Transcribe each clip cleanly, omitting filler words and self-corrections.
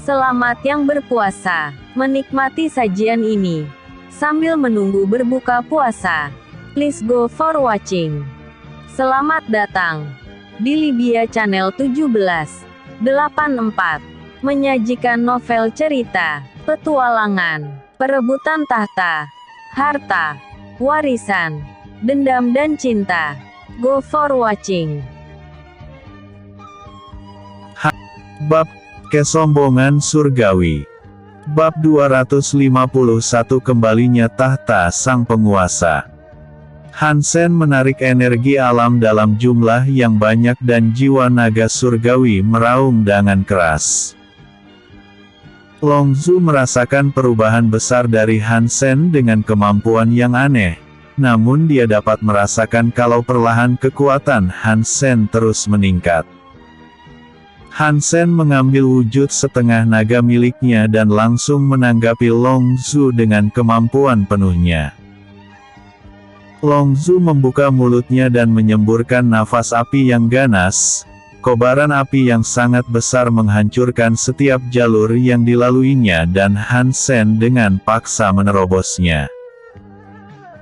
Selamat yang berpuasa, menikmati sajian ini sambil menunggu berbuka puasa. Please go for watching. Selamat datang di Libya Channel 1784, menyajikan novel cerita, petualangan, perebutan tahta, harta, warisan, dendam dan cinta. Go for watching. Bab Kesombongan Surgawi. Bab 251 Kembalinya Tahta Sang Penguasa. Hansen menarik energi alam dalam jumlah yang banyak dan jiwa naga surgawi meraung dengan keras. Longzhu merasakan perubahan besar dari Hansen dengan kemampuan yang aneh. Namun dia dapat merasakan kalau perlahan kekuatan Hansen terus meningkat. Hansen mengambil wujud setengah naga miliknya dan langsung menanggapi Longzhu dengan kemampuan penuhnya. Longzhu membuka mulutnya dan menyemburkan nafas api yang ganas. Kobaran api yang sangat besar menghancurkan setiap jalur yang dilaluinya dan Hansen dengan paksa menerobosnya.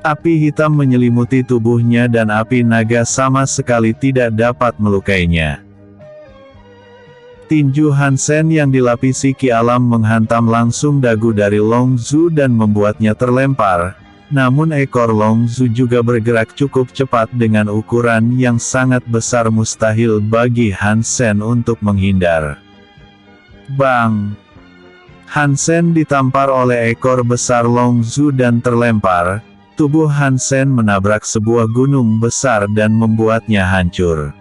Api hitam menyelimuti tubuhnya dan api naga sama sekali tidak dapat melukainya. Tinju Hansen yang dilapisi ki alam menghantam langsung dagu dari Longzhu dan membuatnya terlempar. Namun ekor Longzhu juga bergerak cukup cepat dengan ukuran yang sangat besar, mustahil bagi Hansen untuk menghindar. Bang! Hansen ditampar oleh ekor besar Longzhu dan terlempar. Tubuh Hansen menabrak sebuah gunung besar dan membuatnya hancur.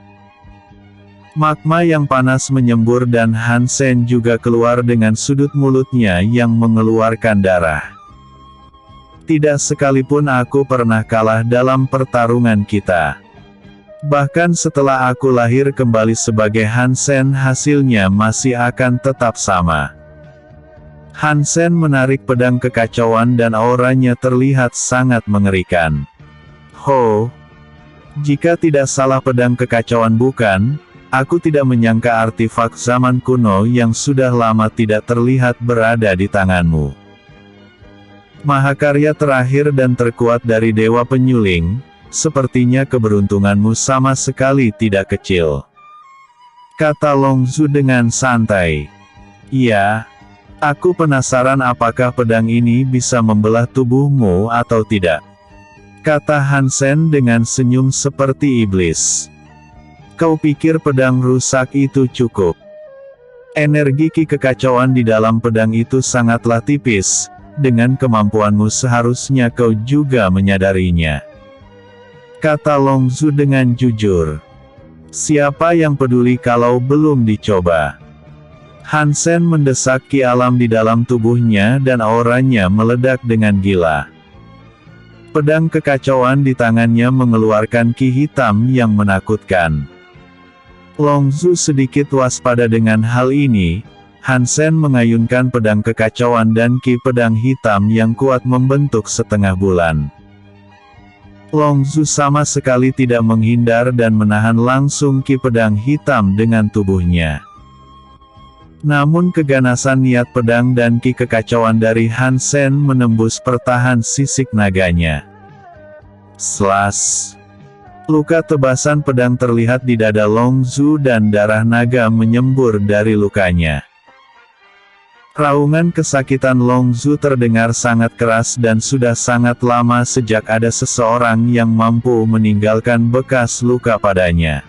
Magma yang panas menyembur dan Hansen juga keluar dengan sudut mulutnya yang mengeluarkan darah. Tidak sekalipun aku pernah kalah dalam pertarungan kita. Bahkan setelah aku lahir kembali sebagai Hansen, hasilnya masih akan tetap sama. Hansen menarik pedang kekacauan dan auranya terlihat sangat mengerikan. Ho! Jika tidak salah pedang kekacauan bukan? Aku tidak menyangka artefak zaman kuno yang sudah lama tidak terlihat berada di tanganmu. Mahakarya terakhir dan terkuat dari Dewa Penyuling, sepertinya keberuntunganmu sama sekali tidak kecil. Kata Longzhu dengan santai. Iya, aku penasaran apakah pedang ini bisa membelah tubuhmu atau tidak. Kata Hansen dengan senyum seperti iblis. Kau pikir pedang rusak itu cukup? Energi ki kekacauan di dalam pedang itu sangatlah tipis. Dengan kemampuanmu seharusnya kau juga menyadarinya. Kata Longzhu dengan jujur. Siapa yang peduli kalau belum dicoba? Hansen mendesak ki alam di dalam tubuhnya dan auranya meledak dengan gila. Pedang kekacauan di tangannya mengeluarkan ki hitam yang menakutkan. Longzhu sedikit waspada dengan hal ini. Hansen mengayunkan pedang kekacauan dan ki pedang hitam yang kuat membentuk setengah bulan. Longzhu sama sekali tidak menghindar dan menahan langsung ki pedang hitam dengan tubuhnya. Namun keganasan niat pedang dan ki kekacauan dari Hansen menembus pertahan sisik naganya. Slas! Luka tebasan pedang terlihat di dada Longzhu dan darah naga menyembur dari lukanya. Raungan kesakitan Longzhu terdengar sangat keras dan sudah sangat lama sejak ada seseorang yang mampu meninggalkan bekas luka padanya.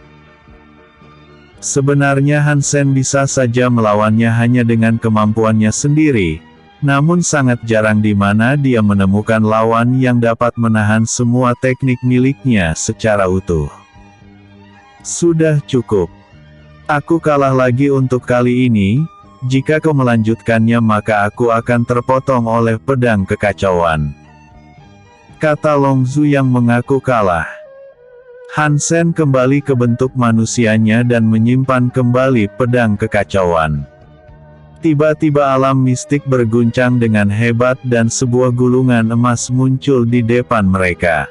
Sebenarnya Hansen bisa saja melawannya hanya dengan kemampuannya sendiri, namun sangat jarang di mana dia menemukan lawan yang dapat menahan semua teknik miliknya secara utuh. Sudah cukup. Aku kalah lagi untuk kali ini. Jika kau melanjutkannya maka aku akan terpotong oleh pedang kekacauan. Kata Longzhu yang mengaku kalah. Hansen kembali ke bentuk manusianya dan menyimpan kembali pedang kekacauan. Tiba-tiba alam mistik berguncang dengan hebat dan sebuah gulungan emas muncul di depan mereka.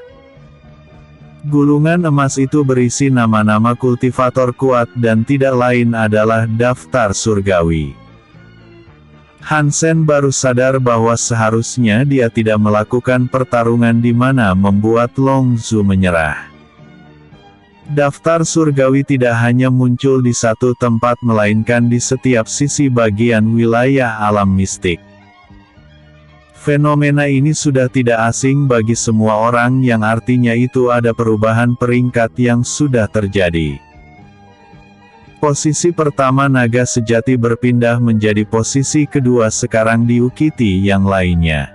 Gulungan emas itu berisi nama-nama kultivator kuat dan tidak lain adalah daftar surgawi. Hansen baru sadar bahwa seharusnya dia tidak melakukan pertarungan di mana membuat Long Zhu menyerah. Daftar surgawi tidak hanya muncul di satu tempat melainkan di setiap sisi bagian wilayah alam mistik. Fenomena ini sudah tidak asing bagi semua orang, yang artinya itu ada perubahan peringkat yang sudah terjadi. Posisi pertama naga sejati berpindah menjadi posisi kedua, sekarang diukiti yang lainnya.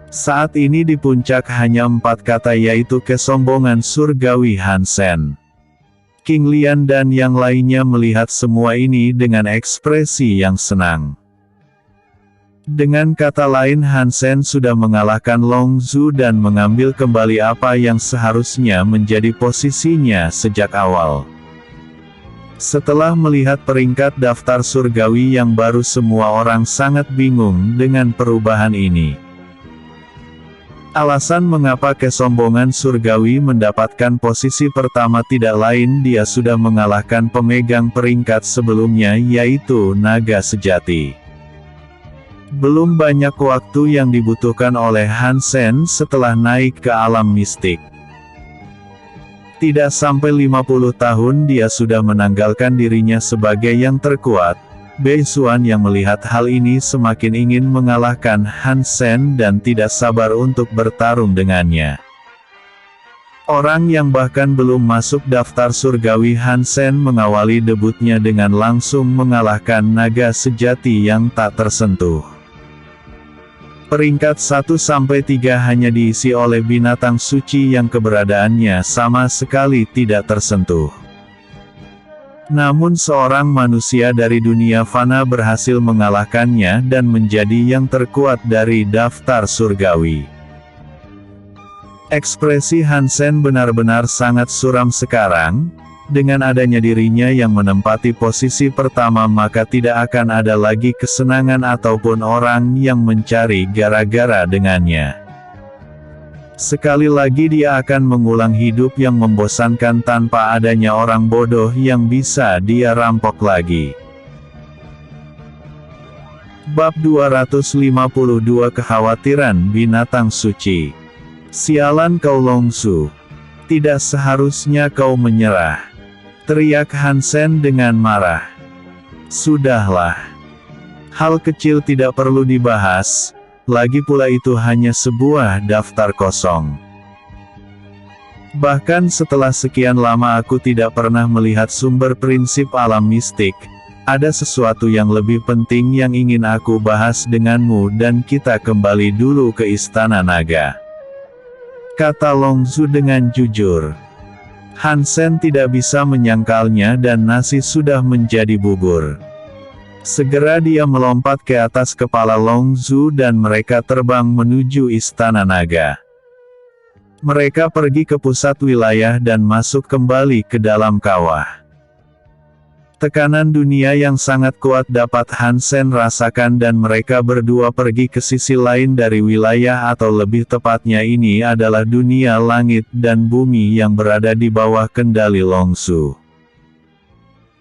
Saat ini di puncak hanya 4 kata, yaitu kesombongan surgawi Hansen. King Lian dan yang lainnya melihat semua ini dengan ekspresi yang senang. Dengan kata lain, Hansen sudah mengalahkan Long Zhu dan mengambil kembali apa yang seharusnya menjadi posisinya sejak awal. Setelah melihat peringkat daftar surgawi yang baru, semua orang sangat bingung dengan perubahan ini. Alasan mengapa kesombongan surgawi mendapatkan posisi pertama tidak lain, dia sudah mengalahkan pemegang peringkat sebelumnya, yaitu naga sejati. Belum banyak waktu yang dibutuhkan oleh Hansen setelah naik ke alam mistik. Tidak sampai 50 tahun dia sudah menanggalkan dirinya sebagai yang terkuat. Bei Xuan yang melihat hal ini semakin ingin mengalahkan Hansen dan tidak sabar untuk bertarung dengannya. Orang yang bahkan belum masuk daftar surgawi Hansen mengawali debutnya dengan langsung mengalahkan naga sejati yang tak tersentuh. Peringkat 1-3 hanya diisi oleh binatang suci yang keberadaannya sama sekali tidak tersentuh. Namun seorang manusia dari dunia fana berhasil mengalahkannya dan menjadi yang terkuat dari daftar surgawi. Ekspresi Hansen benar-benar sangat suram sekarang. Dengan adanya dirinya yang menempati posisi pertama, maka tidak akan ada lagi kesenangan ataupun orang yang mencari gara-gara dengannya. Sekali lagi dia akan mengulang hidup yang membosankan tanpa adanya orang bodoh yang bisa dia rampok lagi. Bab 252 Kekhawatiran Binatang Suci. Sialan kau Long Zhu. Tidak seharusnya kau menyerah, teriak Hansen dengan marah. Sudahlah. Hal kecil tidak perlu dibahas, lagi pula itu hanya sebuah daftar kosong. Bahkan setelah sekian lama aku tidak pernah melihat sumber prinsip alam mistik, ada sesuatu yang lebih penting yang ingin aku bahas denganmu dan kita kembali dulu ke Istana Naga, kata Long Zhu dengan jujur. Hansen tidak bisa menyangkalnya dan nasi sudah menjadi bubur. Segera dia melompat ke atas kepala Long Zhu dan mereka terbang menuju Istana Naga. Mereka pergi ke pusat wilayah dan masuk kembali ke dalam kawah. Tekanan dunia yang sangat kuat dapat Hansen rasakan dan mereka berdua pergi ke sisi lain dari wilayah, atau lebih tepatnya ini adalah dunia langit dan bumi yang berada di bawah kendali Long Zhu.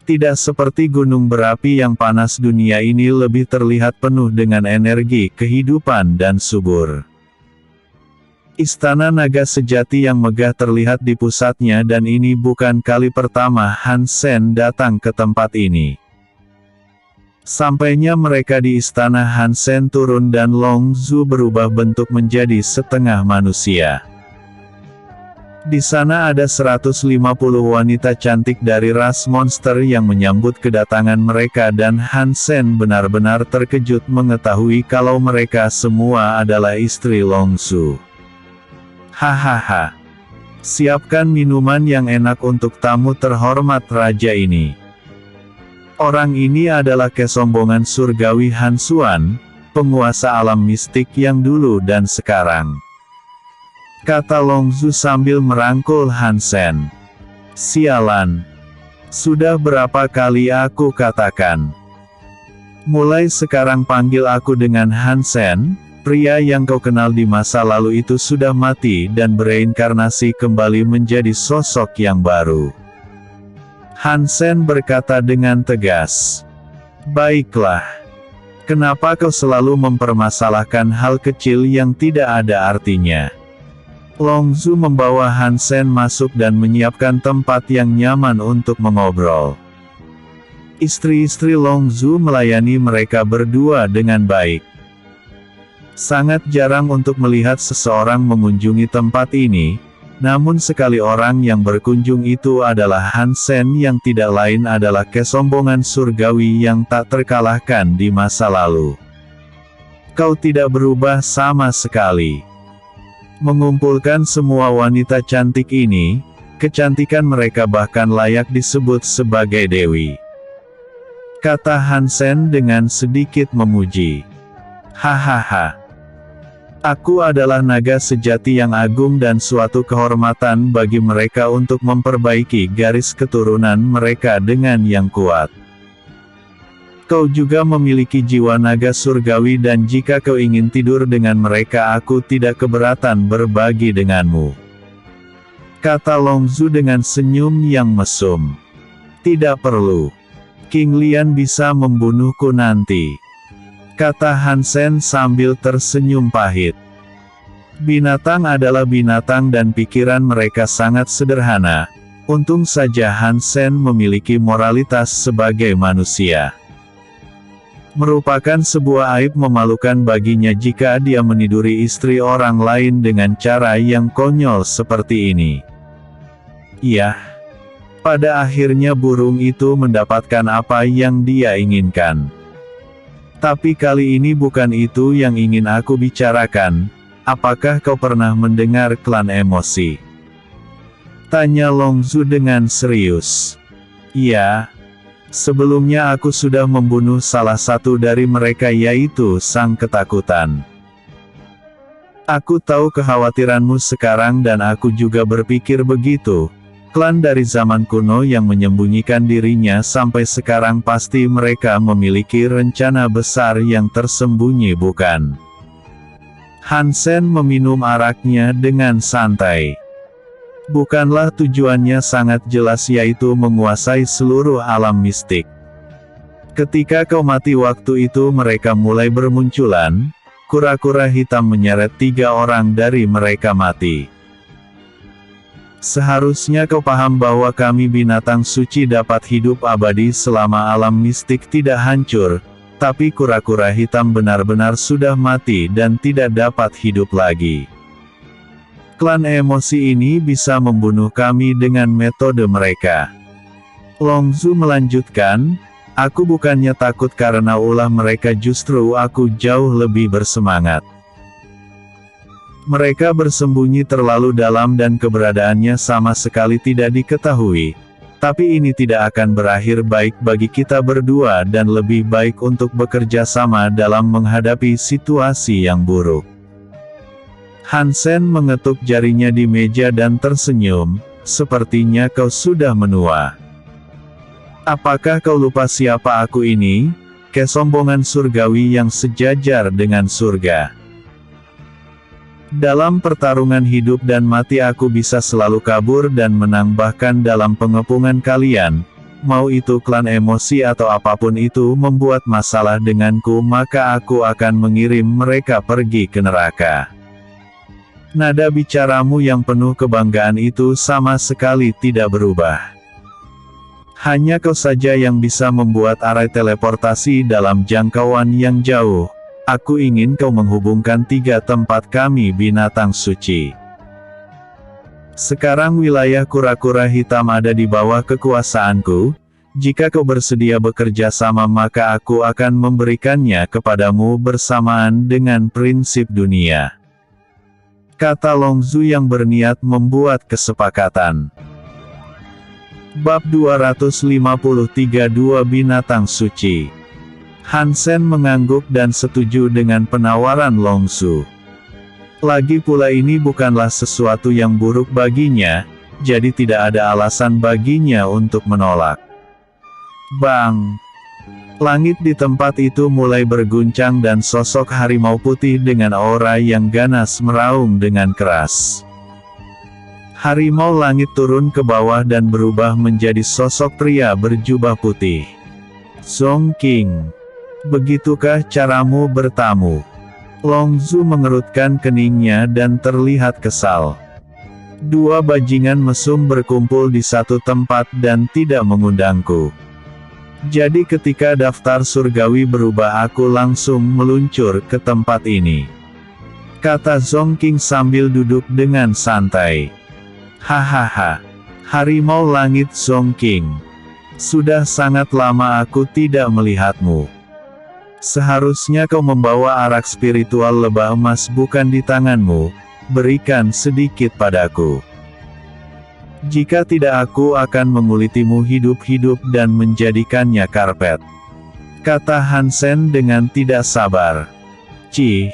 Tidak seperti gunung berapi yang panas, dunia ini lebih terlihat penuh dengan energi, kehidupan dan subur. Istana Naga Sejati yang megah terlihat di pusatnya dan ini bukan kali pertama Hansen datang ke tempat ini. Sampainya mereka di istana, Hansen turun dan Long Zhu berubah bentuk menjadi setengah manusia. Di sana ada 150 wanita cantik dari ras monster yang menyambut kedatangan mereka dan Hansen benar-benar terkejut mengetahui kalau mereka semua adalah istri Long Zhu. Hahaha. Siapkan minuman yang enak untuk tamu terhormat raja ini. Orang ini adalah kesombongan surgawi Han Xuan, penguasa alam mistik yang dulu dan sekarang, kata Long Zhu sambil merangkul Hansen. Sialan. Sudah berapa kali aku katakan. Mulai sekarang panggil aku dengan Hansen. Pria yang kau kenal di masa lalu itu sudah mati dan bereinkarnasi kembali menjadi sosok yang baru. Hansen berkata dengan tegas. Baiklah. Kenapa kau selalu mempermasalahkan hal kecil yang tidak ada artinya? Long Zhu membawa Han Sen masuk dan menyiapkan tempat yang nyaman untuk mengobrol. Istri-istri Long Zhu melayani mereka berdua dengan baik. Sangat jarang untuk melihat seseorang mengunjungi tempat ini, namun sekali orang yang berkunjung itu adalah Han Sen yang tidak lain adalah kesombongan surgawi yang tak terkalahkan di masa lalu. Kau tidak berubah sama sekali. Mengumpulkan semua wanita cantik ini, kecantikan mereka bahkan layak disebut sebagai dewi. Kata Han Sen dengan sedikit memuji. Hahaha. Aku adalah naga sejati yang agung dan suatu kehormatan bagi mereka untuk memperbaiki garis keturunan mereka dengan yang kuat. Kau juga memiliki jiwa naga surgawi dan jika kau ingin tidur dengan mereka aku tidak keberatan berbagi denganmu. Kata Long Zhu dengan senyum yang mesum. Tidak perlu. King Lian bisa membunuhku nanti. Kata Han Sen sambil tersenyum pahit. Binatang adalah binatang dan pikiran mereka sangat sederhana. Untung saja Han Sen memiliki moralitas sebagai manusia. Merupakan sebuah aib memalukan baginya jika dia meniduri istri orang lain dengan cara yang konyol seperti ini. Iya. Pada akhirnya burung itu mendapatkan apa yang dia inginkan. Tapi kali ini bukan itu yang ingin aku bicarakan. Apakah kau pernah mendengar klan emosi? Tanya Long Zhu dengan serius. Iya. Sebelumnya aku sudah membunuh salah satu dari mereka yaitu Sang Ketakutan. Aku tahu kekhawatiranmu sekarang dan aku juga berpikir begitu. Klan dari zaman kuno yang menyembunyikan dirinya sampai sekarang pasti mereka memiliki rencana besar yang tersembunyi bukan? Han Sen meminum araknya dengan santai. Bukanlah tujuannya sangat jelas yaitu menguasai seluruh alam mistik. Ketika kau mati waktu itu mereka mulai bermunculan, kura-kura hitam menyeret 3 orang dari mereka mati. Seharusnya kau paham bahwa kami binatang suci dapat hidup abadi selama alam mistik tidak hancur, tapi kura-kura hitam benar-benar sudah mati dan tidak dapat hidup lagi. Klan emosi ini bisa membunuh kami dengan metode mereka. Long Zhu melanjutkan, aku bukannya takut karena ulah mereka justru aku jauh lebih bersemangat. Mereka bersembunyi terlalu dalam dan keberadaannya sama sekali tidak diketahui. Tapi ini tidak akan berakhir baik bagi kita berdua dan lebih baik untuk bekerja sama dalam menghadapi situasi yang buruk. Han Sen mengetuk jarinya di meja dan tersenyum, sepertinya kau sudah menua. Apakah kau lupa siapa aku ini? Kesombongan surgawi yang sejajar dengan surga. Dalam pertarungan hidup dan mati aku bisa selalu kabur dan menang bahkan dalam pengepungan kalian, mau itu klan emosi atau apapun itu membuat masalah denganku maka aku akan mengirim mereka pergi ke neraka. Nada bicaramu yang penuh kebanggaan itu sama sekali tidak berubah. Hanya kau saja yang bisa membuat arai teleportasi dalam jangkauan yang jauh. Aku ingin kau menghubungkan 3 tempat kami binatang suci. Sekarang wilayah kura-kura hitam ada di bawah kekuasaanku. Jika kau bersedia bekerja sama maka aku akan memberikannya kepadamu bersamaan dengan prinsip dunia. Kata Long Zhu yang berniat membuat kesepakatan. Bab 253 Dua Binatang Suci. Han Sen mengangguk dan setuju dengan penawaran Long Zhu. Lagi pula ini bukanlah sesuatu yang buruk baginya, jadi tidak ada alasan baginya untuk menolak. Bang! Langit di tempat itu mulai berguncang dan sosok harimau putih dengan aura yang ganas meraung dengan keras. Harimau langit turun ke bawah dan berubah menjadi sosok pria berjubah putih. Song King. Begitukah caramu bertamu? Long Zhu mengerutkan keningnya dan terlihat kesal. Dua bajingan mesum berkumpul di satu tempat dan tidak mengundangku. Jadi ketika daftar surgawi berubah aku langsung meluncur ke tempat ini. Kata Zongking sambil duduk dengan santai. Hahaha. Harimau langit Zongking. Sudah sangat lama aku tidak melihatmu. Seharusnya kau membawa arak spiritual lebah emas bukan di tanganmu, berikan sedikit padaku. Jika tidak aku akan mengulitimu hidup-hidup dan menjadikannya karpet. Kata Han Sen dengan tidak sabar. Cih.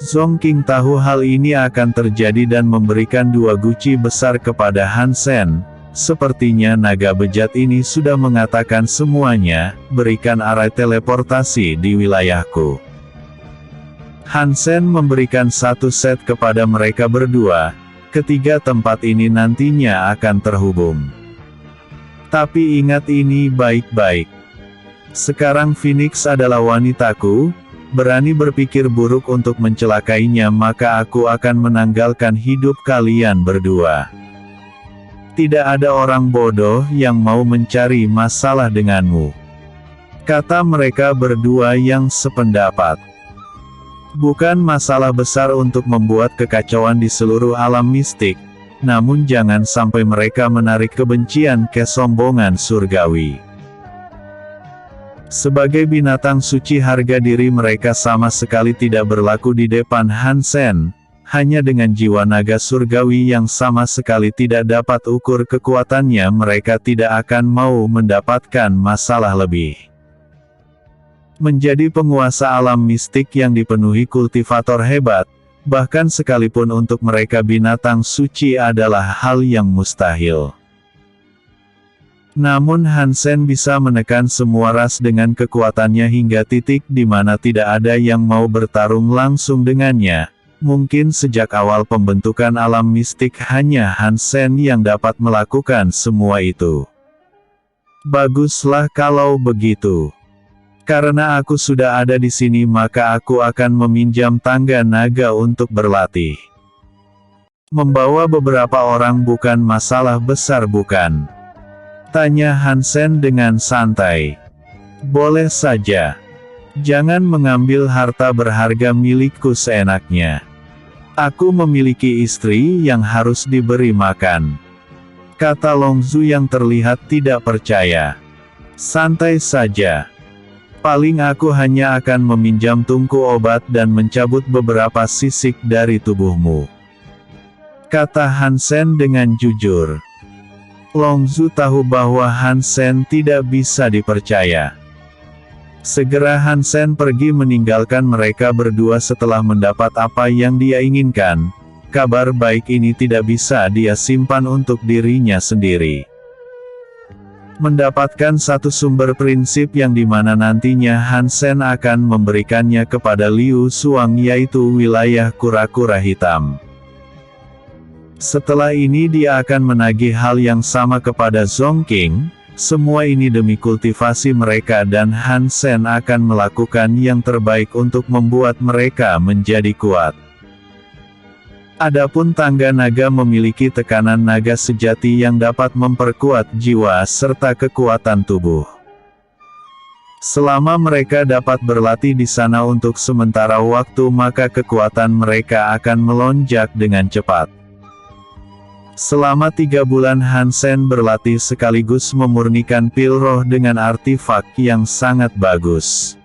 Zongking tahu hal ini akan terjadi dan memberikan 2 guci besar kepada Han Sen. Sepertinya naga bejat ini sudah mengatakan semuanya, berikan arai teleportasi di wilayahku. Han Sen memberikan 1 set kepada mereka berdua, ketiga tempat ini nantinya akan terhubung. Tapi ingat ini baik-baik. Sekarang Phoenix adalah wanitaku, berani berpikir buruk untuk mencelakainya maka aku akan menanggalkan hidup kalian berdua. Tidak ada orang bodoh yang mau mencari masalah denganmu. Kata mereka berdua yang sependapat. Bukan masalah besar untuk membuat kekacauan di seluruh alam mistik, namun jangan sampai mereka menarik kebencian kesombongan surgawi. Sebagai binatang suci harga diri mereka sama sekali tidak berlaku di depan Han Sen. Hanya dengan jiwa naga surgawi yang sama sekali tidak dapat ukur kekuatannya mereka tidak akan mau mendapatkan masalah lebih. Menjadi penguasa alam mistik yang dipenuhi kultivator hebat, bahkan sekalipun untuk mereka binatang suci adalah hal yang mustahil. Namun Han Sen bisa menekan semua ras dengan kekuatannya hingga titik di mana tidak ada yang mau bertarung langsung dengannya. Mungkin sejak awal pembentukan alam mistik hanya Han Sen yang dapat melakukan semua itu. Baguslah kalau begitu. Karena aku sudah ada di sini maka aku akan meminjam tangga naga untuk berlatih. Membawa beberapa orang bukan masalah besar bukan? Tanya Han Sen dengan santai. Boleh saja. Jangan mengambil harta berharga milikku seenaknya. Aku memiliki istri yang harus diberi makan. Kata Long Zhu yang terlihat tidak percaya. Santai saja. Paling aku hanya akan meminjam tungku obat dan mencabut beberapa sisik dari tubuhmu. Kata Han Sen dengan jujur. Long Zhu tahu bahwa Han Sen tidak bisa dipercaya. Segera Han Sen pergi meninggalkan mereka berdua setelah mendapat apa yang dia inginkan. Kabar baik ini tidak bisa dia simpan untuk dirinya sendiri. Mendapatkan satu sumber prinsip yang dimana nantinya Han Sen akan memberikannya kepada Liu Xuang yaitu wilayah kura-kura hitam. Setelah ini dia akan menagih hal yang sama kepada Zongking. Semua ini demi kultivasi mereka dan Han Sen akan melakukan yang terbaik untuk membuat mereka menjadi kuat. Adapun tangga naga memiliki tekanan naga sejati yang dapat memperkuat jiwa serta kekuatan tubuh. Selama mereka dapat berlatih di sana untuk sementara waktu maka kekuatan mereka akan melonjak dengan cepat. Selama 3 bulan Han Sen berlatih sekaligus memurnikan pil roh dengan artefak yang sangat bagus.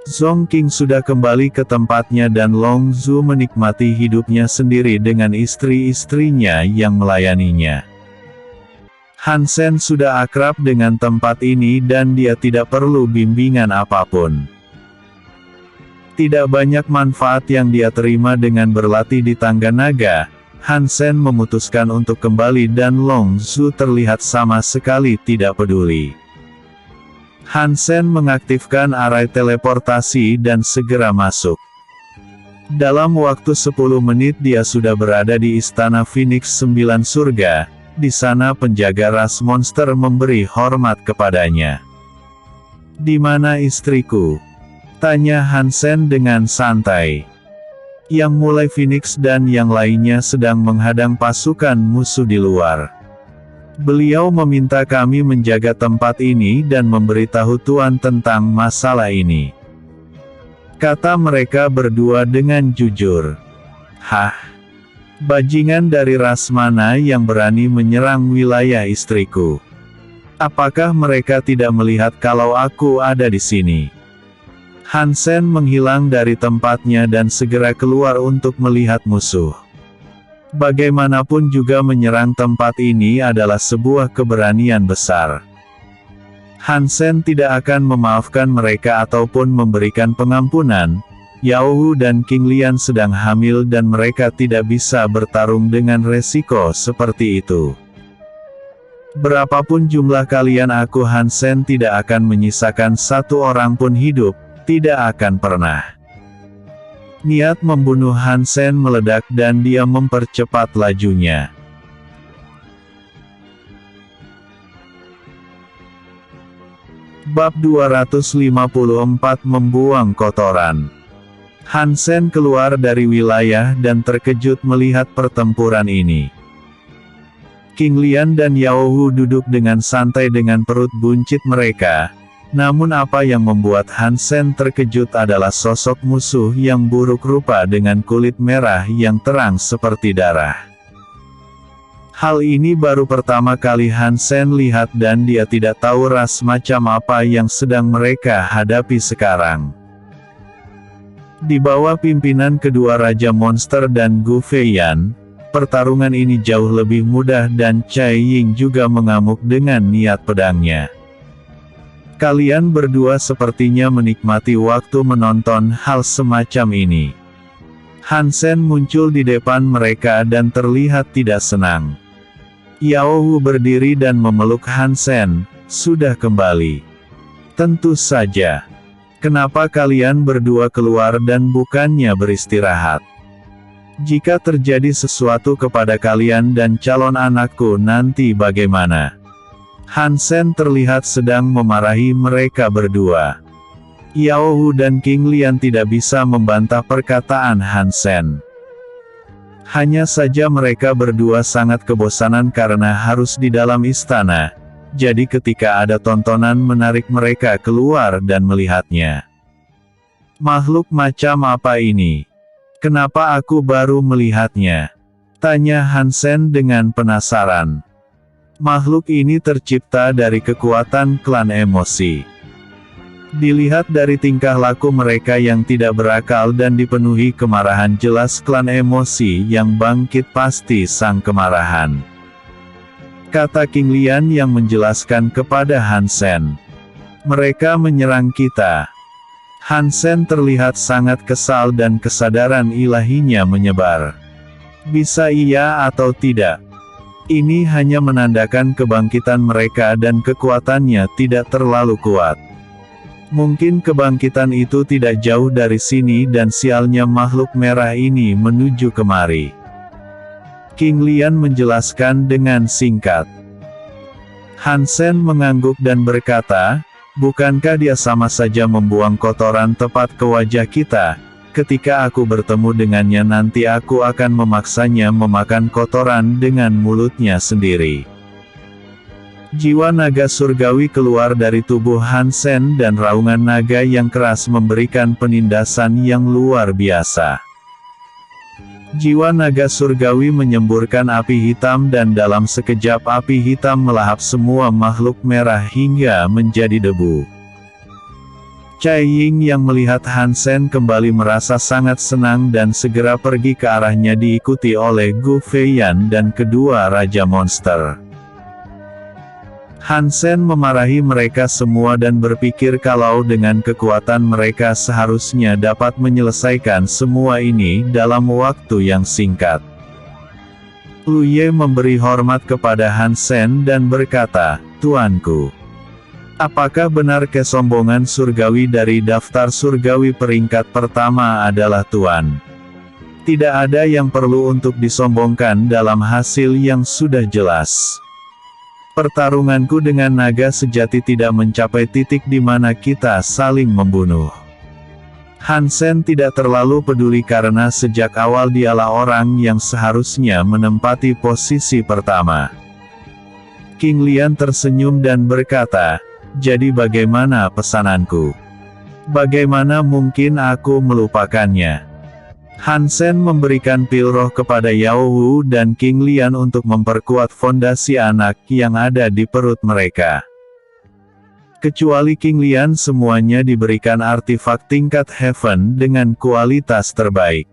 Zongking sudah kembali ke tempatnya dan Long Zhu menikmati hidupnya sendiri dengan istri-istrinya yang melayaninya. Han Sen sudah akrab dengan tempat ini dan dia tidak perlu bimbingan apapun. Tidak banyak manfaat yang dia terima dengan berlatih di tangga naga. Han Sen memutuskan untuk kembali dan Long Zhu terlihat sama sekali tidak peduli. Han Sen mengaktifkan arai teleportasi dan segera masuk. Dalam waktu 10 menit dia sudah berada di Istana Phoenix 9 Surga. Di sana penjaga ras monster memberi hormat kepadanya. Di mana istriku? Tanya Hansen dengan santai. Yang mulai Phoenix dan yang lainnya sedang menghadang pasukan musuh di luar. Beliau meminta kami menjaga tempat ini dan memberitahu Tuan tentang masalah ini. Kata mereka berdua dengan jujur. Hah? Bajingan dari ras mana yang berani menyerang wilayah istriku? Apakah mereka tidak melihat kalau aku ada di sini? Hansen menghilang dari tempatnya dan segera keluar untuk melihat musuh. Bagaimanapun juga menyerang tempat ini adalah sebuah keberanian besar. Hansen tidak akan memaafkan mereka ataupun memberikan pengampunan. Yao Wu dan King Lian sedang hamil dan mereka tidak bisa bertarung dengan resiko seperti itu. Berapapun jumlah kalian, aku Hansen tidak akan menyisakan satu orang pun hidup, tidak akan pernah. Niat membunuh Hansen meledak dan dia mempercepat lajunya. Bab 254 Membuang Kotoran. Hansen keluar dari wilayah dan terkejut melihat pertempuran ini. King Lian dan Yao Wu duduk dengan santai dengan perut buncit mereka. Namun apa yang membuat Hansen terkejut adalah sosok musuh yang buruk rupa dengan kulit merah yang terang seperti darah. Hal ini baru pertama kali Hansen lihat dan dia tidak tahu ras macam apa yang sedang mereka hadapi sekarang. Di bawah pimpinan kedua Raja Monster dan Gu Feiyan, pertarungan ini jauh lebih mudah dan Cai Ying juga mengamuk dengan niat pedangnya. Kalian berdua sepertinya menikmati waktu menonton hal semacam ini. Hansen muncul di depan mereka dan terlihat tidak senang. Yao Wu berdiri dan memeluk Hansen, sudah kembali. Tentu saja. Kenapa kalian berdua keluar dan bukannya beristirahat? Jika terjadi sesuatu kepada kalian dan calon anakku nanti bagaimana? Hansen terlihat sedang memarahi mereka berdua. Yao Wu dan King Lian tidak bisa membantah perkataan Hansen. Hanya saja mereka berdua sangat kebosanan karena harus di dalam istana, jadi ketika ada tontonan menarik mereka keluar dan melihatnya. Makhluk macam apa ini? Kenapa aku baru melihatnya? Tanya Hansen dengan penasaran. Makhluk ini tercipta dari kekuatan klan emosi. Dilihat dari tingkah laku mereka yang tidak berakal dan dipenuhi kemarahan, jelas klan emosi yang bangkit pasti sang kemarahan. Kata King Lian yang menjelaskan kepada Hansen. Mereka menyerang kita. Hansen terlihat sangat kesal dan kesadaran ilahinya menyebar. Bisa iya atau tidak? Ini hanya menandakan kebangkitan mereka dan kekuatannya tidak terlalu kuat. Mungkin kebangkitan itu tidak jauh dari sini dan sialnya makhluk merah ini menuju kemari. King Lian menjelaskan dengan singkat. Hansen mengangguk dan berkata, bukankah dia sama saja membuang kotoran tepat ke wajah kita? Ketika aku bertemu dengannya nanti aku akan memaksanya memakan kotoran dengan mulutnya sendiri. Jiwa naga surgawi keluar dari tubuh Hansen dan raungan naga yang keras memberikan penindasan yang luar biasa. Jiwa naga surgawi menyemburkan api hitam dan dalam sekejap api hitam melahap semua makhluk merah hingga menjadi debu. Cai Ying yang melihat Hansen kembali merasa sangat senang dan segera pergi ke arahnya diikuti oleh Gu Feiyan dan kedua Raja Monster. Hansen memarahi mereka semua dan berpikir kalau dengan kekuatan mereka seharusnya dapat menyelesaikan semua ini dalam waktu yang singkat. Lu Ye memberi hormat kepada Hansen dan berkata, Tuanku. Apakah benar kesombongan surgawi dari daftar surgawi peringkat pertama adalah Tuan? Tidak ada yang perlu untuk disombongkan dalam hasil yang sudah jelas. Pertarunganku dengan naga sejati tidak mencapai titik di mana kita saling membunuh. Hansen tidak terlalu peduli karena sejak awal dialah orang yang seharusnya menempati posisi pertama. King Lian tersenyum dan berkata, "Jadi bagaimana pesananku? Bagaimana mungkin aku melupakannya?" Hansen memberikan pil roh kepada Yao Wu dan King Lian untuk memperkuat fondasi anak yang ada di perut mereka. Kecuali King Lian, semuanya diberikan artifak tingkat Heaven dengan kualitas terbaik.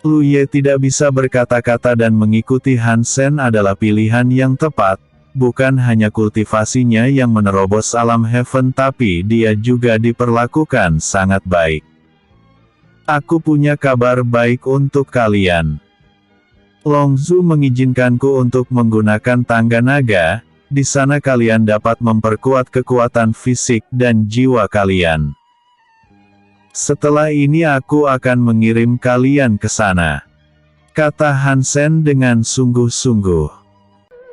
Lu Ye tidak bisa berkata-kata dan mengikuti Hansen adalah pilihan yang tepat. Bukan hanya kultivasinya yang menerobos alam Heaven, tapi dia juga diperlakukan sangat baik. Aku punya kabar baik untuk kalian. Long Zhu mengizinkanku untuk menggunakan tangga naga. Di sana kalian dapat memperkuat kekuatan fisik dan jiwa kalian. Setelah ini aku akan mengirim kalian ke sana, kata Hansen dengan sungguh-sungguh.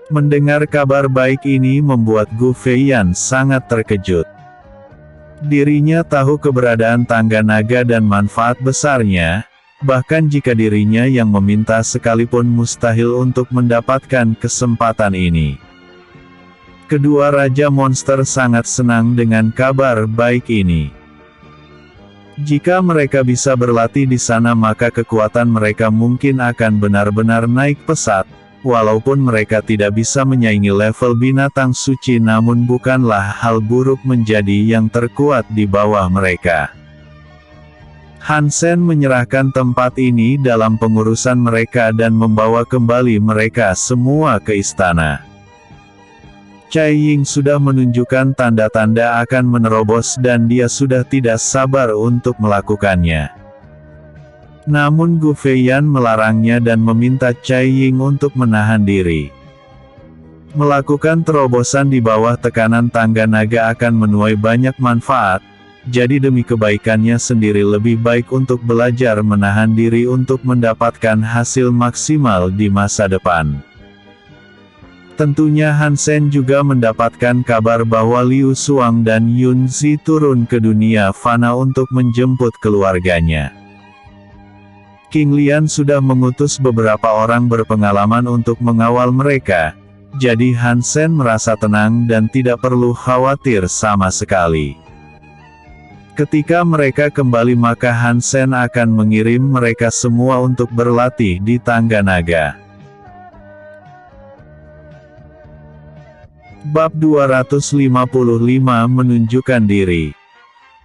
Mendengar kabar baik ini membuat Gu Feiyan sangat terkejut. Dirinya tahu keberadaan tangga naga dan manfaat besarnya, bahkan jika dirinya yang meminta sekalipun mustahil untuk mendapatkan kesempatan ini. Kedua Raja Monster sangat senang dengan kabar baik ini. Jika mereka bisa berlatih di sana maka kekuatan mereka mungkin akan benar-benar naik pesat. Walaupun mereka tidak bisa menyaingi level binatang suci, namun bukanlah hal buruk menjadi yang terkuat di bawah mereka. Hansen menyerahkan tempat ini dalam pengurusan mereka dan membawa kembali mereka semua ke istana. Cai Ying sudah menunjukkan tanda-tanda akan menerobos dan dia sudah tidak sabar untuk melakukannya. Namun Gu Feiyan melarangnya dan meminta Cai Ying untuk menahan diri. Melakukan terobosan di bawah tekanan tangga naga akan menuai banyak manfaat, jadi demi kebaikannya sendiri lebih baik untuk belajar menahan diri untuk mendapatkan hasil maksimal di masa depan. Tentunya Hansen juga mendapatkan kabar bahwa Liu Xuang dan Yun Zi turun ke dunia fana untuk menjemput keluarganya. King Lian sudah mengutus beberapa orang berpengalaman untuk mengawal mereka, jadi Hansen merasa tenang dan tidak perlu khawatir sama sekali. Ketika mereka kembali maka Hansen akan mengirim mereka semua untuk berlatih di tangga naga. Bab 255 menunjukkan diri.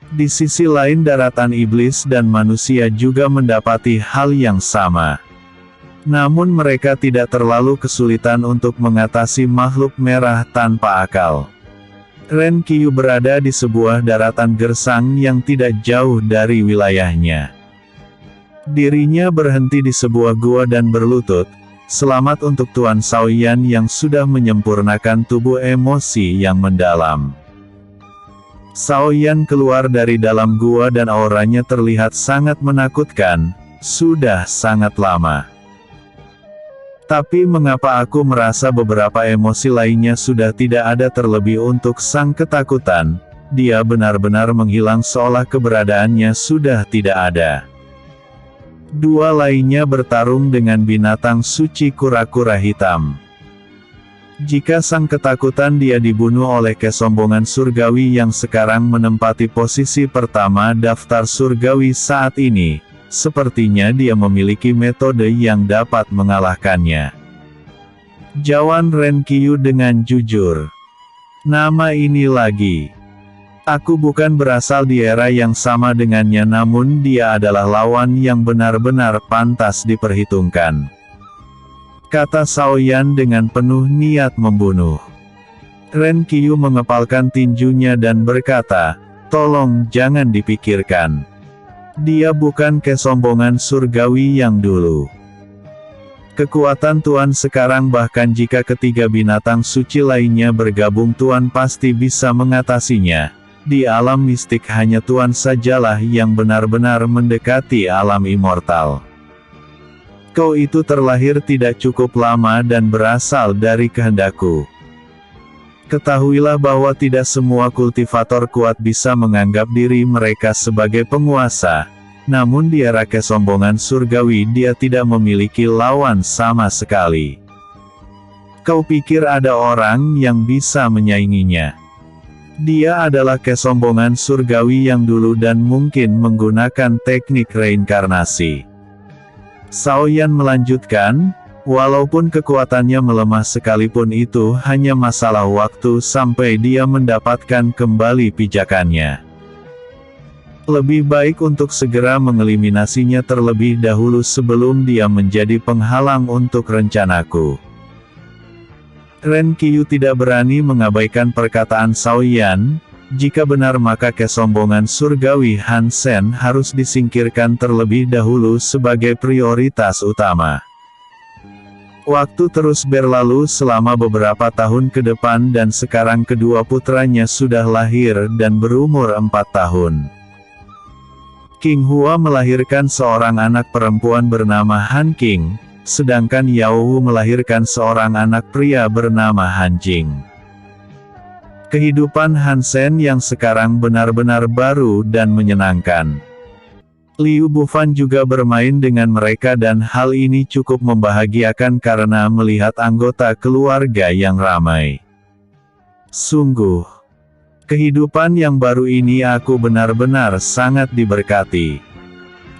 Di sisi lain daratan iblis dan manusia juga mendapati hal yang sama. Namun mereka tidak terlalu kesulitan untuk mengatasi makhluk merah tanpa akal. Ren Qiu berada di sebuah daratan gersang yang tidak jauh dari wilayahnya. Dirinya berhenti di sebuah gua dan berlutut, "Selamat untuk Tuan Shaoyan yang sudah menyempurnakan tubuh emosi yang mendalam." Shaoyan keluar dari dalam gua dan auranya terlihat sangat menakutkan. Sudah sangat lama. Tapi mengapa aku merasa beberapa emosi lainnya sudah tidak ada, terlebih untuk sang ketakutan, dia benar-benar menghilang seolah keberadaannya sudah tidak ada. Dua lainnya bertarung dengan binatang suci kura-kura hitam. Jika sang ketakutan dia dibunuh oleh kesombongan surgawi yang sekarang menempati posisi pertama daftar surgawi saat ini, sepertinya dia memiliki metode yang dapat mengalahkannya. Jawan Ren Qiu dengan jujur. Nama ini lagi. Aku bukan berasal di era yang sama dengannya, namun dia adalah lawan yang benar-benar pantas diperhitungkan, kata Shaoyan dengan penuh niat membunuh. Ren Qiu mengepalkan tinjunya dan berkata, "Tolong jangan dipikirkan. Dia bukan kesombongan surgawi yang dulu. Kekuatan Tuan sekarang, bahkan jika ketiga binatang suci lainnya bergabung, Tuan pasti bisa mengatasinya. Di alam mistik hanya Tuan sajalah yang benar-benar mendekati alam immortal. Kau itu terlahir tidak cukup lama dan berasal dari kehendakku. Ketahuilah bahwa tidak semua kultivator kuat bisa menganggap diri mereka sebagai penguasa. Namun di era kesombongan surgawi dia tidak memiliki lawan sama sekali. Kau pikir ada orang yang bisa menyainginya? Dia adalah kesombongan surgawi yang dulu dan mungkin menggunakan teknik reinkarnasi. Shaoyan melanjutkan, walaupun kekuatannya melemah sekalipun itu hanya masalah waktu sampai dia mendapatkan kembali pijakannya. Lebih baik untuk segera mengeliminasinya terlebih dahulu sebelum dia menjadi penghalang untuk rencanaku. Ren Qiyu tidak berani mengabaikan perkataan Shaoyan. Jika benar maka kesombongan surgawi Han Sen harus disingkirkan terlebih dahulu sebagai prioritas utama. Waktu terus berlalu selama beberapa tahun ke depan dan sekarang kedua putranya sudah lahir dan berumur 4 tahun. King Hua melahirkan seorang anak perempuan bernama Han Qing, sedangkan Yao Wu melahirkan seorang anak pria bernama Han Jing. Kehidupan Han Sen yang sekarang benar-benar baru dan menyenangkan. Liu Bufan juga bermain dengan mereka dan hal ini cukup membahagiakan karena melihat anggota keluarga yang ramai. Sungguh, kehidupan yang baru ini aku benar-benar sangat diberkati,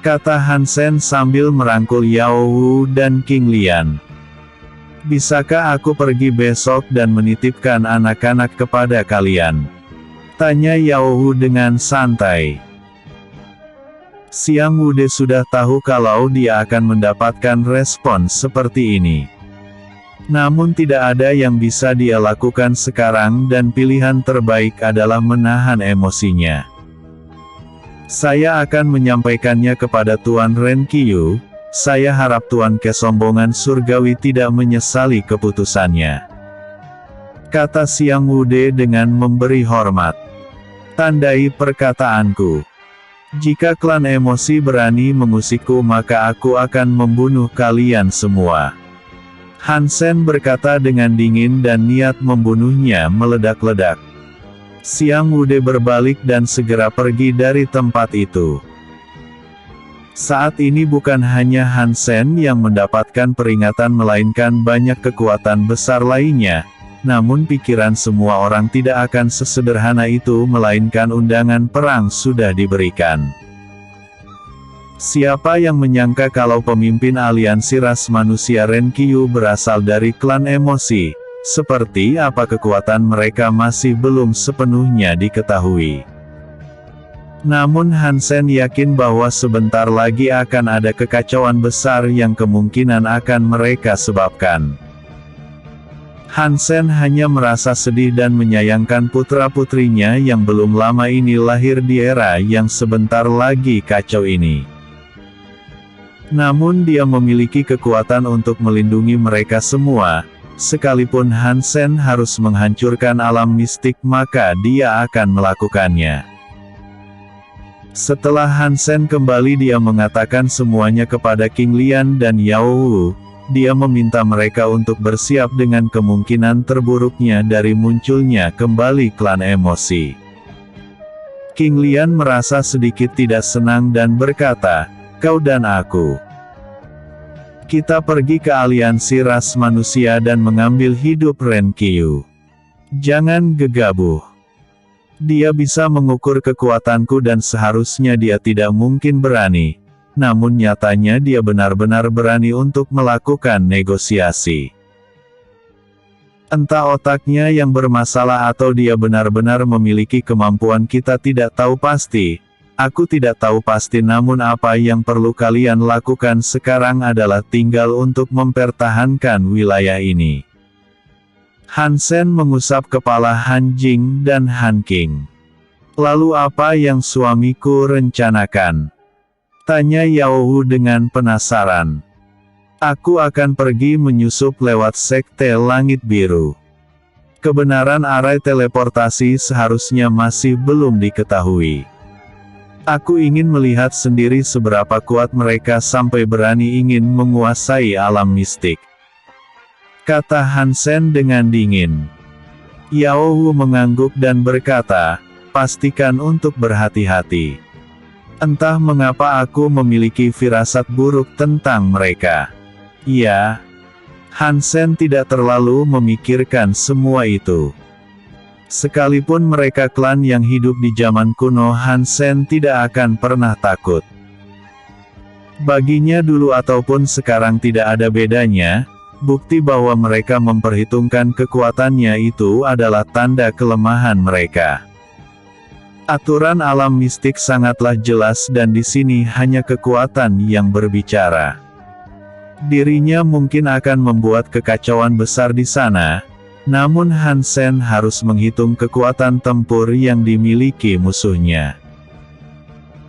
kata Han Sen sambil merangkul Yao Wu dan King Lian. Bisakah aku pergi besok dan menitipkan anak-anak kepada kalian? Tanya Yao Wu dengan santai. Xiang Wude sudah tahu kalau dia akan mendapatkan respon seperti ini. Namun tidak ada yang bisa dia lakukan sekarang dan pilihan terbaik adalah menahan emosinya. Saya akan menyampaikannya kepada Tuan Ren Qiyu. Saya harap Tuan kesombongan surgawi tidak menyesali keputusannya, kata Xiang Wude dengan memberi hormat. Tandai perkataanku. Jika klan emosi berani mengusikku maka aku akan membunuh kalian semua. Han Sen berkata dengan dingin dan niat membunuhnya meledak-ledak. Xiang Wude berbalik dan segera pergi dari tempat itu. Saat ini bukan hanya Han Sen yang mendapatkan peringatan melainkan banyak kekuatan besar lainnya, namun pikiran semua orang tidak akan sesederhana itu melainkan undangan perang sudah diberikan. Siapa yang menyangka kalau pemimpin aliansi ras manusia Ren Qiyu berasal dari klan emosi? Seperti apa kekuatan mereka masih belum sepenuhnya diketahui. Namun Han Sen yakin bahwa sebentar lagi akan ada kekacauan besar yang kemungkinan akan mereka sebabkan. Han Sen hanya merasa sedih dan menyayangkan putra-putrinya yang belum lama ini lahir di era yang sebentar lagi kacau ini. Namun dia memiliki kekuatan untuk melindungi mereka semua. Sekalipun Han Sen harus menghancurkan alam mistik maka dia akan melakukannya. Setelah Han Sen kembali dia mengatakan semuanya kepada King Lian dan Yao Wu. Dia meminta mereka untuk bersiap dengan kemungkinan terburuknya dari munculnya kembali klan emosi. King Lian merasa sedikit tidak senang dan berkata, "Kau dan aku. Kita pergi ke aliansi ras manusia dan mengambil hidup Ren Qiyu. Jangan gegabah. Dia bisa mengukur kekuatanku dan seharusnya dia tidak mungkin berani. Namun nyatanya dia benar-benar berani untuk melakukan negosiasi. Entah otaknya yang bermasalah atau dia benar-benar memiliki kemampuan kita tidak tahu pasti. Aku tidak tahu pasti namun apa yang perlu kalian lakukan sekarang adalah tinggal untuk mempertahankan wilayah ini." Han Sen mengusap kepala Han Jing dan Han Qing. "Lalu apa yang suamiku rencanakan?" tanya Yao Wu dengan penasaran. "Aku akan pergi menyusup lewat sekte langit biru. Kebenaran arai teleportasi seharusnya masih belum diketahui. Aku ingin melihat sendiri seberapa kuat mereka sampai berani ingin menguasai alam mistik," kata Han Sen dengan dingin. Yao Wu mengangguk dan berkata, pastikan untuk berhati-hati. Entah mengapa aku memiliki firasat buruk tentang mereka. Ya, Han Sen tidak terlalu memikirkan semua itu. Sekalipun mereka klan yang hidup di zaman kuno, Han Sen tidak akan pernah takut. Baginya dulu ataupun sekarang tidak ada bedanya, bukti bahwa mereka memperhitungkan kekuatannya itu adalah tanda kelemahan mereka. Aturan alam mistik sangatlah jelas dan di sini hanya kekuatan yang berbicara. Dirinya mungkin akan membuat kekacauan besar di sana, namun Han Sen harus menghitung kekuatan tempur yang dimiliki musuhnya.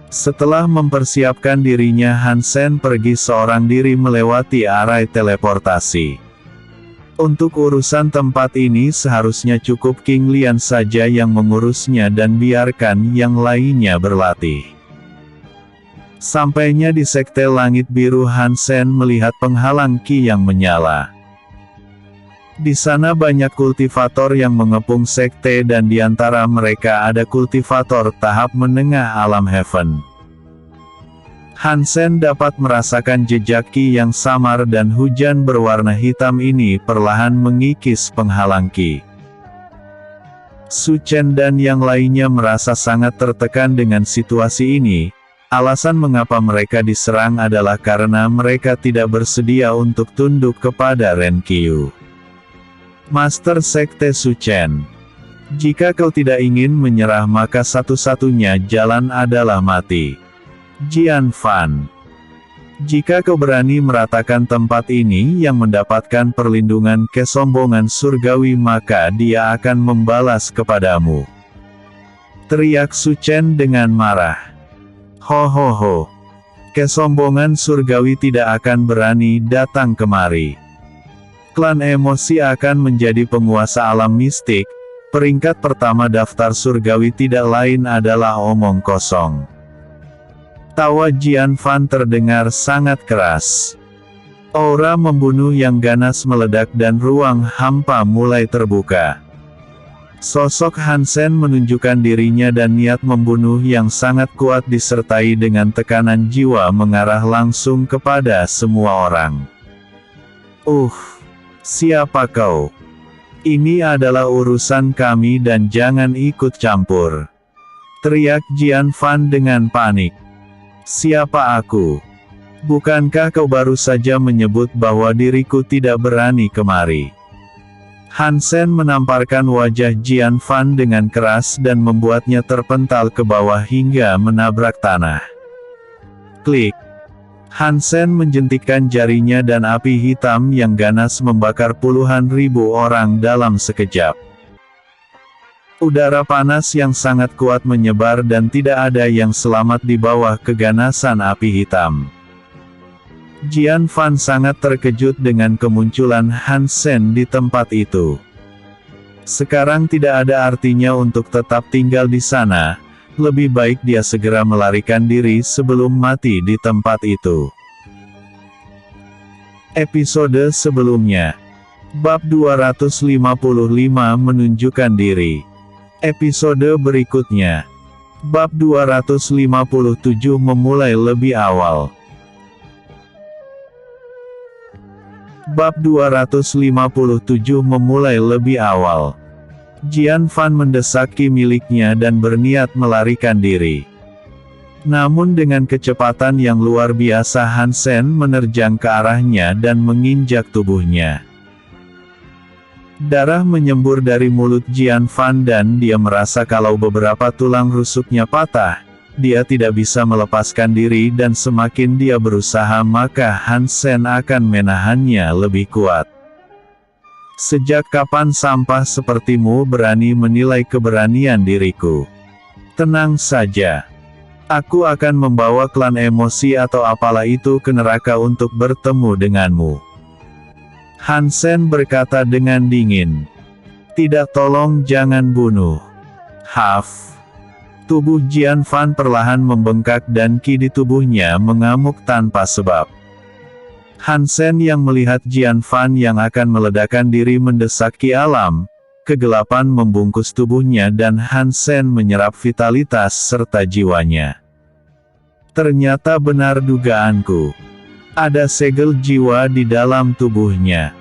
Setelah mempersiapkan dirinya, Han Sen pergi seorang diri melewati arai teleportasi. Untuk urusan tempat ini seharusnya cukup King Lian saja yang mengurusnya dan biarkan yang lainnya berlatih. Sampainya di Sekte Langit Biru, Han Sen melihat penghalang Ki yang menyala. Di sana banyak kultivator yang mengepung sekte dan di antara mereka ada kultivator tahap menengah alam Heaven. Han Sen dapat merasakan jejak Ki yang samar dan hujan berwarna hitam ini perlahan mengikis penghalang Ki. Su Chen dan yang lainnya merasa sangat tertekan dengan situasi ini. Alasan mengapa mereka diserang adalah karena mereka tidak bersedia untuk tunduk kepada Ren Qiu. Master Sekte Su Chen, jika kau tidak ingin menyerah maka satu-satunya jalan adalah mati. Jian Fan, jika kau berani meratakan tempat ini yang mendapatkan perlindungan kesombongan surgawi maka dia akan membalas kepadamu. Teriak Su Chen dengan marah. Ho ho ho. Kesombongan surgawi tidak akan berani datang kemari. Klan emosi akan menjadi penguasa alam mistik. Peringkat pertama daftar surgawi tidak lain adalah omong kosong. Tawa Jian Fan terdengar sangat keras. Aura membunuh yang ganas meledak dan ruang hampa mulai terbuka. Sosok Han Sen menunjukkan dirinya dan niat membunuh yang sangat kuat disertai dengan tekanan jiwa mengarah langsung kepada semua orang. Siapa kau? Ini adalah urusan kami dan jangan ikut campur. Teriak Jian Fan dengan panik. Siapa aku? Bukankah kau baru saja menyebut bahwa diriku tidak berani kemari? Han Sen menamparkan wajah Jian Fan dengan keras dan membuatnya terpental ke bawah hingga menabrak tanah. Klik. Han Sen menjentikkan jarinya dan api hitam yang ganas membakar puluhan ribu orang dalam sekejap. Udara panas yang sangat kuat menyebar dan tidak ada yang selamat di bawah keganasan api hitam. Jian Fan sangat terkejut dengan kemunculan Han Sen di tempat itu. Sekarang tidak ada artinya untuk tetap tinggal di sana. Lebih baik dia segera melarikan diri sebelum mati di tempat itu. Episode sebelumnya. Bab 255 menunjukkan diri. Episode berikutnya. Bab 257 memulai lebih awal. Bab 257 memulai lebih awal. Jian Fan mendesak Ki miliknya dan berniat melarikan diri. Namun dengan kecepatan yang luar biasa Han Sen menerjang ke arahnya dan menginjak tubuhnya. Darah menyembur dari mulut Jian Fan dan dia merasa kalau beberapa tulang rusuknya patah. Dia tidak bisa melepaskan diri dan semakin dia berusaha maka Han Sen akan menahannya lebih kuat. Sejak kapan sampah sepertimu berani menilai keberanian diriku? Tenang saja. Aku akan membawa klan emosi atau apalah itu ke neraka untuk bertemu denganmu. Han Sen berkata dengan dingin. Tidak, tolong jangan bunuh. Haf. Tubuh Jian Fan perlahan membengkak dan ki di tubuhnya mengamuk tanpa sebab. Han Sen yang melihat Jian Fan yang akan meledakkan diri mendesak ki alam, kegelapan membungkus tubuhnya dan Hansen menyerap vitalitas serta jiwanya. Ternyata benar dugaanku. Ada segel jiwa di dalam tubuhnya.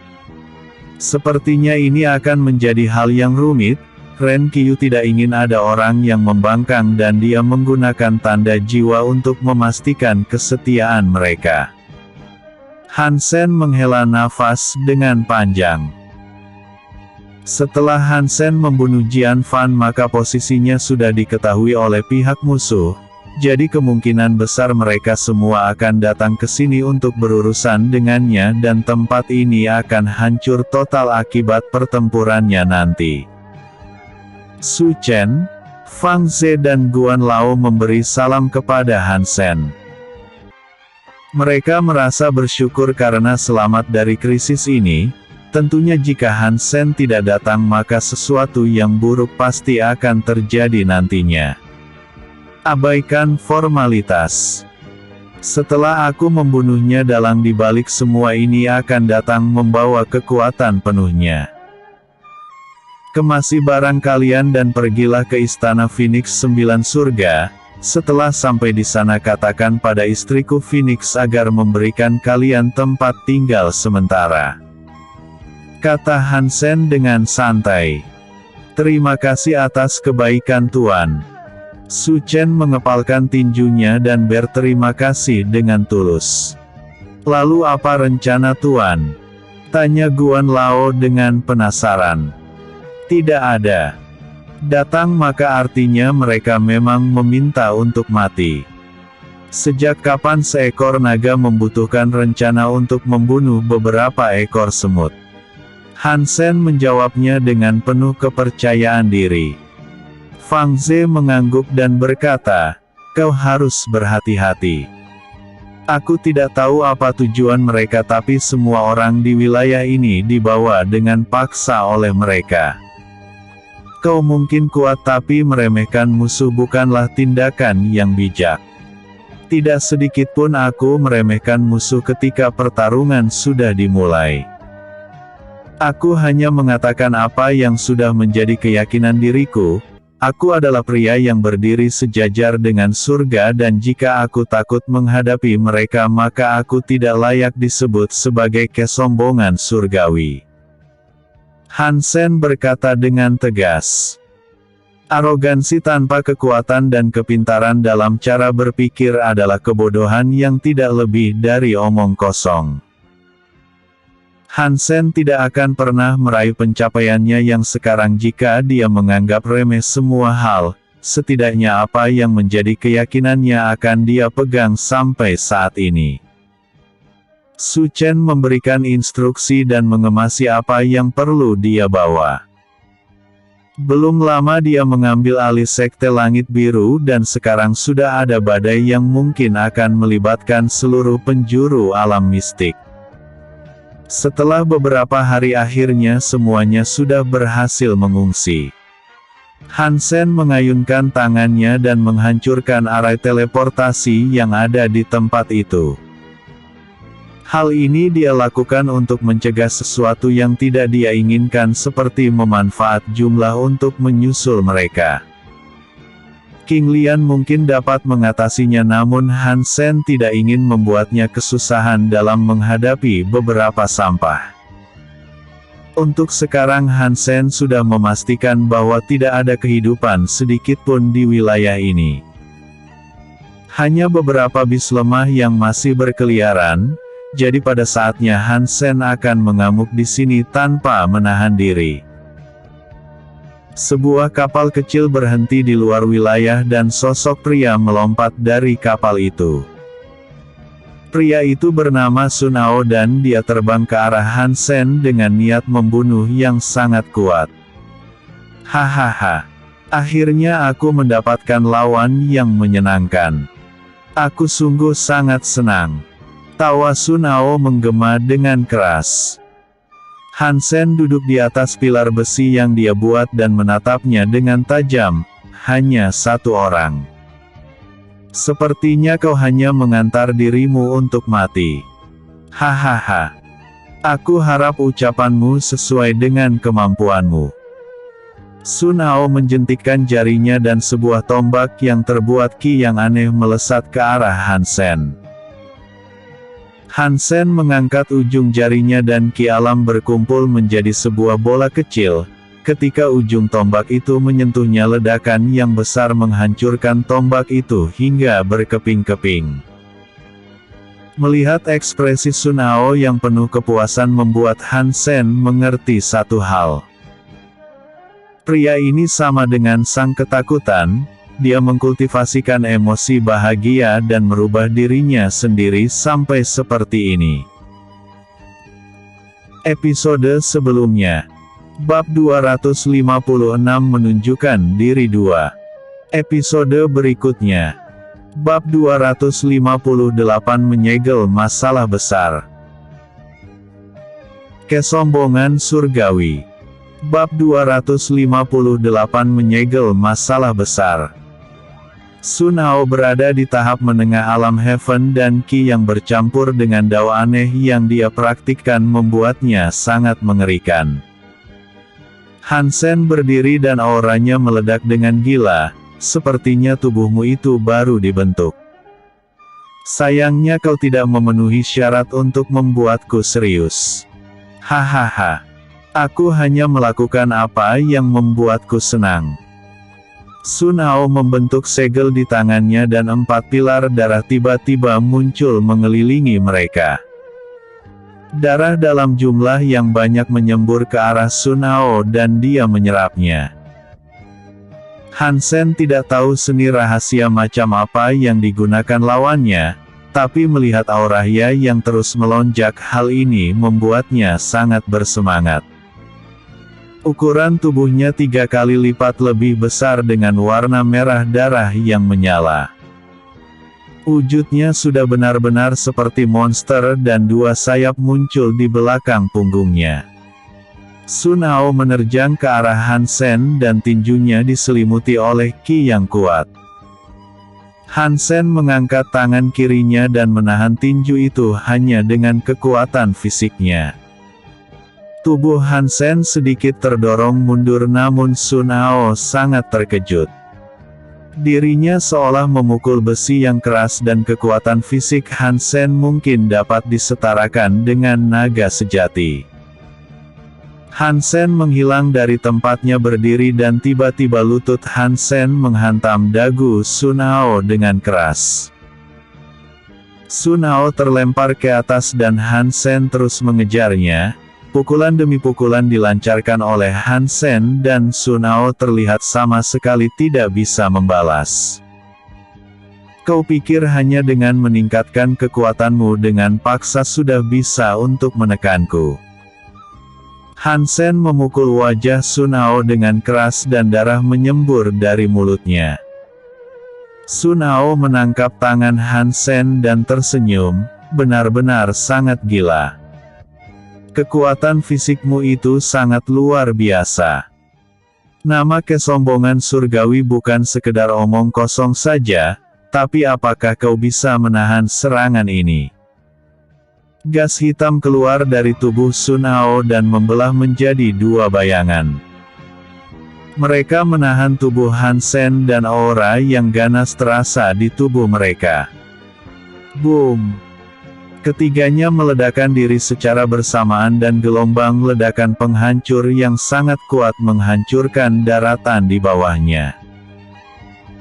Sepertinya ini akan menjadi hal yang rumit. Ren Qiu tidak ingin ada orang yang membangkang dan dia menggunakan tanda jiwa untuk memastikan kesetiaan mereka. Hansen menghela nafas dengan panjang. Setelah Hansen membunuh Jian Fan maka posisinya sudah diketahui oleh pihak musuh, jadi kemungkinan besar mereka semua akan datang ke sini untuk berurusan dengannya dan tempat ini akan hancur total akibat pertempurannya nanti. Su Chen, Fang Ze dan Guan Lao memberi salam kepada Hansen. Mereka merasa bersyukur karena selamat dari krisis ini. Tentunya jika Hansen tidak datang maka sesuatu yang buruk pasti akan terjadi nantinya. Abaikan formalitas. Setelah aku membunuhnya dalang di balik semua ini akan datang membawa kekuatan penuhnya. Kemasi barang kalian dan pergilah ke istana Phoenix 9 surga. Setelah sampai di sana katakan pada istriku Phoenix agar memberikan kalian tempat tinggal sementara. Kata Hansen dengan santai. Terima kasih atas kebaikan Tuan. Su Chen mengepalkan tinjunya dan berterima kasih dengan tulus. Lalu apa rencana Tuan? Tanya Guan Lao dengan penasaran. Tidak ada. Datang maka artinya mereka memang meminta untuk mati. Sejak kapan seekor naga membutuhkan rencana untuk membunuh beberapa ekor semut? Hansen menjawabnya dengan penuh kepercayaan diri. Fang Ze mengangguk dan berkata, kau harus berhati-hati. Aku tidak tahu apa tujuan mereka tapi semua orang di wilayah ini dibawa dengan paksa oleh mereka. Kau mungkin kuat tapi meremehkan musuh bukanlah tindakan yang bijak. Tidak sedikit pun aku meremehkan musuh ketika pertarungan sudah dimulai. Aku hanya mengatakan apa yang sudah menjadi keyakinan diriku. Aku adalah pria yang berdiri sejajar dengan surga dan jika aku takut menghadapi mereka maka aku tidak layak disebut sebagai kesombongan surgawi. Hansen berkata dengan tegas. Arogansi tanpa kekuatan dan kepintaran dalam cara berpikir adalah kebodohan yang tidak lebih dari omong kosong. Hansen tidak akan pernah meraih pencapaiannya yang sekarang jika dia menganggap remeh semua hal, setidaknya apa yang menjadi keyakinannya akan dia pegang sampai saat ini. Su Chen memberikan instruksi dan mengemasi apa yang perlu dia bawa. Belum lama dia mengambil alih Sekte Langit Biru dan sekarang sudah ada badai yang mungkin akan melibatkan seluruh penjuru alam mistik. Setelah beberapa hari akhirnya semuanya sudah berhasil mengungsi. Hansen mengayunkan tangannya dan menghancurkan arai teleportasi yang ada di tempat itu. Hal ini dia lakukan untuk mencegah sesuatu yang tidak dia inginkan seperti memanfaat jumlah untuk menyusul mereka. King Lian mungkin dapat mengatasinya namun Hansen tidak ingin membuatnya kesusahan dalam menghadapi beberapa sampah. Untuk sekarang Hansen sudah memastikan bahwa tidak ada kehidupan sedikit pun di wilayah ini. Hanya beberapa bis lemah yang masih berkeliaran. Jadi pada saatnya Hansen akan mengamuk di sini tanpa menahan diri. Sebuah kapal kecil berhenti di luar wilayah dan sosok pria melompat dari kapal itu. Pria itu bernama Sun Ao dan dia terbang ke arah Hansen dengan niat membunuh yang sangat kuat. Hahaha. Akhirnya aku mendapatkan lawan yang menyenangkan. Aku sungguh sangat senang. Tawa Sun Ao menggema dengan keras. Hansen duduk di atas pilar besi yang dia buat dan menatapnya dengan tajam. Hanya satu orang. Sepertinya kau hanya mengantar dirimu untuk mati. Hahaha. Aku harap ucapanmu sesuai dengan kemampuanmu. Sun Hao menjentikkan jarinya dan sebuah tombak yang terbuat ki yang aneh melesat ke arah Han Sen. Han Sen mengangkat ujung jarinya dan ki alam berkumpul menjadi sebuah bola kecil. Ketika ujung tombak itu menyentuhnya, ledakan yang besar menghancurkan tombak itu hingga berkeping-keping. Melihat ekspresi Sun Hao yang penuh kepuasan membuat Han Sen mengerti satu hal. Pria ini sama dengan sang ketakutan, dia mengkultivasikan emosi bahagia dan merubah dirinya sendiri sampai seperti ini. Episode sebelumnya, bab 256 menunjukkan diri 2. Episode berikutnya, bab 258 menyegel masalah besar. Kesombongan surgawi. Bab 258 menyegel masalah besar. Sun Hao berada di tahap menengah alam Heaven dan Ki yang bercampur dengan dao aneh yang dia praktikkan membuatnya sangat mengerikan. Han Sen berdiri dan auranya meledak dengan gila, sepertinya tubuhmu itu baru dibentuk. Sayangnya kau tidak memenuhi syarat untuk membuatku serius. Hahaha. Aku hanya melakukan apa yang membuatku senang. Sun Hao membentuk segel di tangannya dan 4 pilar darah tiba-tiba muncul mengelilingi mereka. Darah dalam jumlah yang banyak menyembur ke arah Sun Hao dan dia menyerapnya. Han Sen tidak tahu seni rahasia macam apa yang digunakan lawannya, tapi melihat auranya yang terus melonjak, hal ini membuatnya sangat bersemangat. Ukuran tubuhnya 3 kali lipat lebih besar dengan warna merah darah yang menyala. Wujudnya sudah benar-benar seperti monster dan 2 sayap muncul di belakang punggungnya. Sun Hao menerjang ke arah Han Sen dan tinjunya diselimuti oleh ki yang kuat. Han Sen mengangkat tangan kirinya dan menahan tinju itu hanya dengan kekuatan fisiknya. Tubuh Han Sen sedikit terdorong mundur namun Sun Hao sangat terkejut. Dirinya seolah memukul besi yang keras dan kekuatan fisik Han Sen mungkin dapat disetarakan dengan naga sejati. Han Sen menghilang dari tempatnya berdiri dan tiba-tiba lutut Han Sen menghantam dagu Sun Hao dengan keras. Sun Hao terlempar ke atas dan Han Sen terus mengejarnya. Pukulan demi pukulan dilancarkan oleh Han Sen dan Sun Hao terlihat sama sekali tidak bisa membalas. Kau pikir hanya dengan meningkatkan kekuatanmu dengan paksa sudah bisa untuk menekanku? Han Sen memukul wajah Sun Hao dengan keras dan darah menyembur dari mulutnya. Sun Hao menangkap tangan Han Sen dan tersenyum, benar-benar sangat gila. Kekuatan fisikmu itu sangat luar biasa. Nama kesombongan surgawi bukan sekedar omong kosong saja, tapi apakah kau bisa menahan serangan ini? Gas hitam keluar dari tubuh Sun Hao dan membelah menjadi 2 bayangan. Mereka menahan tubuh Han Sen dan aura yang ganas terasa di tubuh mereka. Boom! Ketiganya meledakkan diri secara bersamaan dan gelombang ledakan penghancur yang sangat kuat menghancurkan daratan di bawahnya.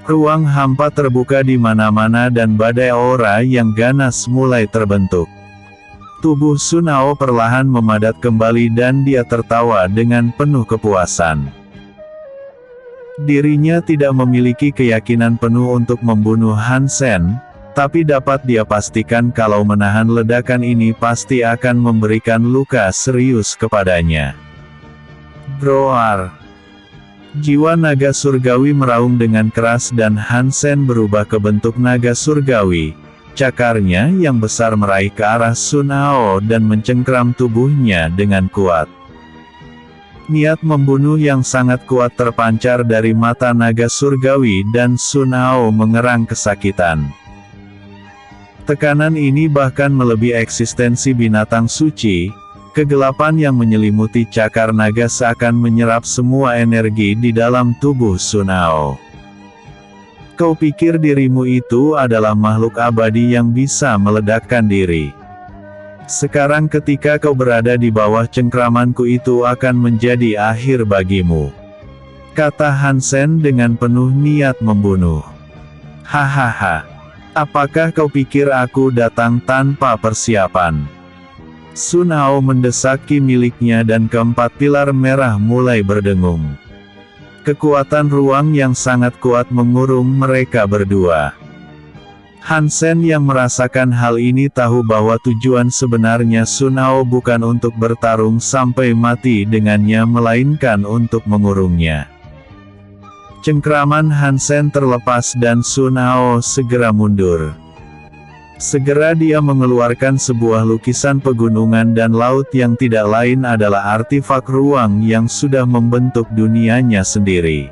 Ruang hampa terbuka di mana-mana dan badai aura yang ganas mulai terbentuk. Tubuh Sun Hao perlahan memadat kembali dan dia tertawa dengan penuh kepuasan. Dirinya tidak memiliki keyakinan penuh untuk membunuh Han Sen, tapi dapat dia pastikan kalau menahan ledakan ini pasti akan memberikan luka serius kepadanya. Roar! Jiwa naga surgawi meraung dengan keras dan Han Sen berubah ke bentuk naga surgawi. Cakarnya yang besar meraih ke arah Sun Hao dan mencengkram tubuhnya dengan kuat. Niat membunuh yang sangat kuat terpancar dari mata naga surgawi dan Sun Hao mengerang kesakitan. Tekanan ini bahkan melebihi eksistensi binatang suci, Kegelapan yang menyelimuti cakar naga seakan menyerap semua energi di dalam tubuh Sun Hao. Kau pikir dirimu itu adalah makhluk abadi yang bisa meledakkan diri. Sekarang ketika kau berada di bawah cengkramanku itu akan menjadi akhir bagimu. Kata Han Sen dengan penuh niat membunuh. Hahaha. Apakah kau pikir aku datang tanpa persiapan? Sun Hao mendesak ki miliknya dan keempat pilar merah mulai berdengung. Kekuatan ruang yang sangat kuat mengurung mereka berdua. Han Sen yang merasakan hal ini tahu bahwa tujuan sebenarnya Sun Hao bukan untuk bertarung sampai mati dengannya melainkan untuk mengurungnya. Cengkraman Han Sen terlepas dan Sun Hao segera mundur. Segera dia mengeluarkan sebuah lukisan pegunungan dan laut yang tidak lain adalah artefak ruang yang sudah membentuk dunianya sendiri.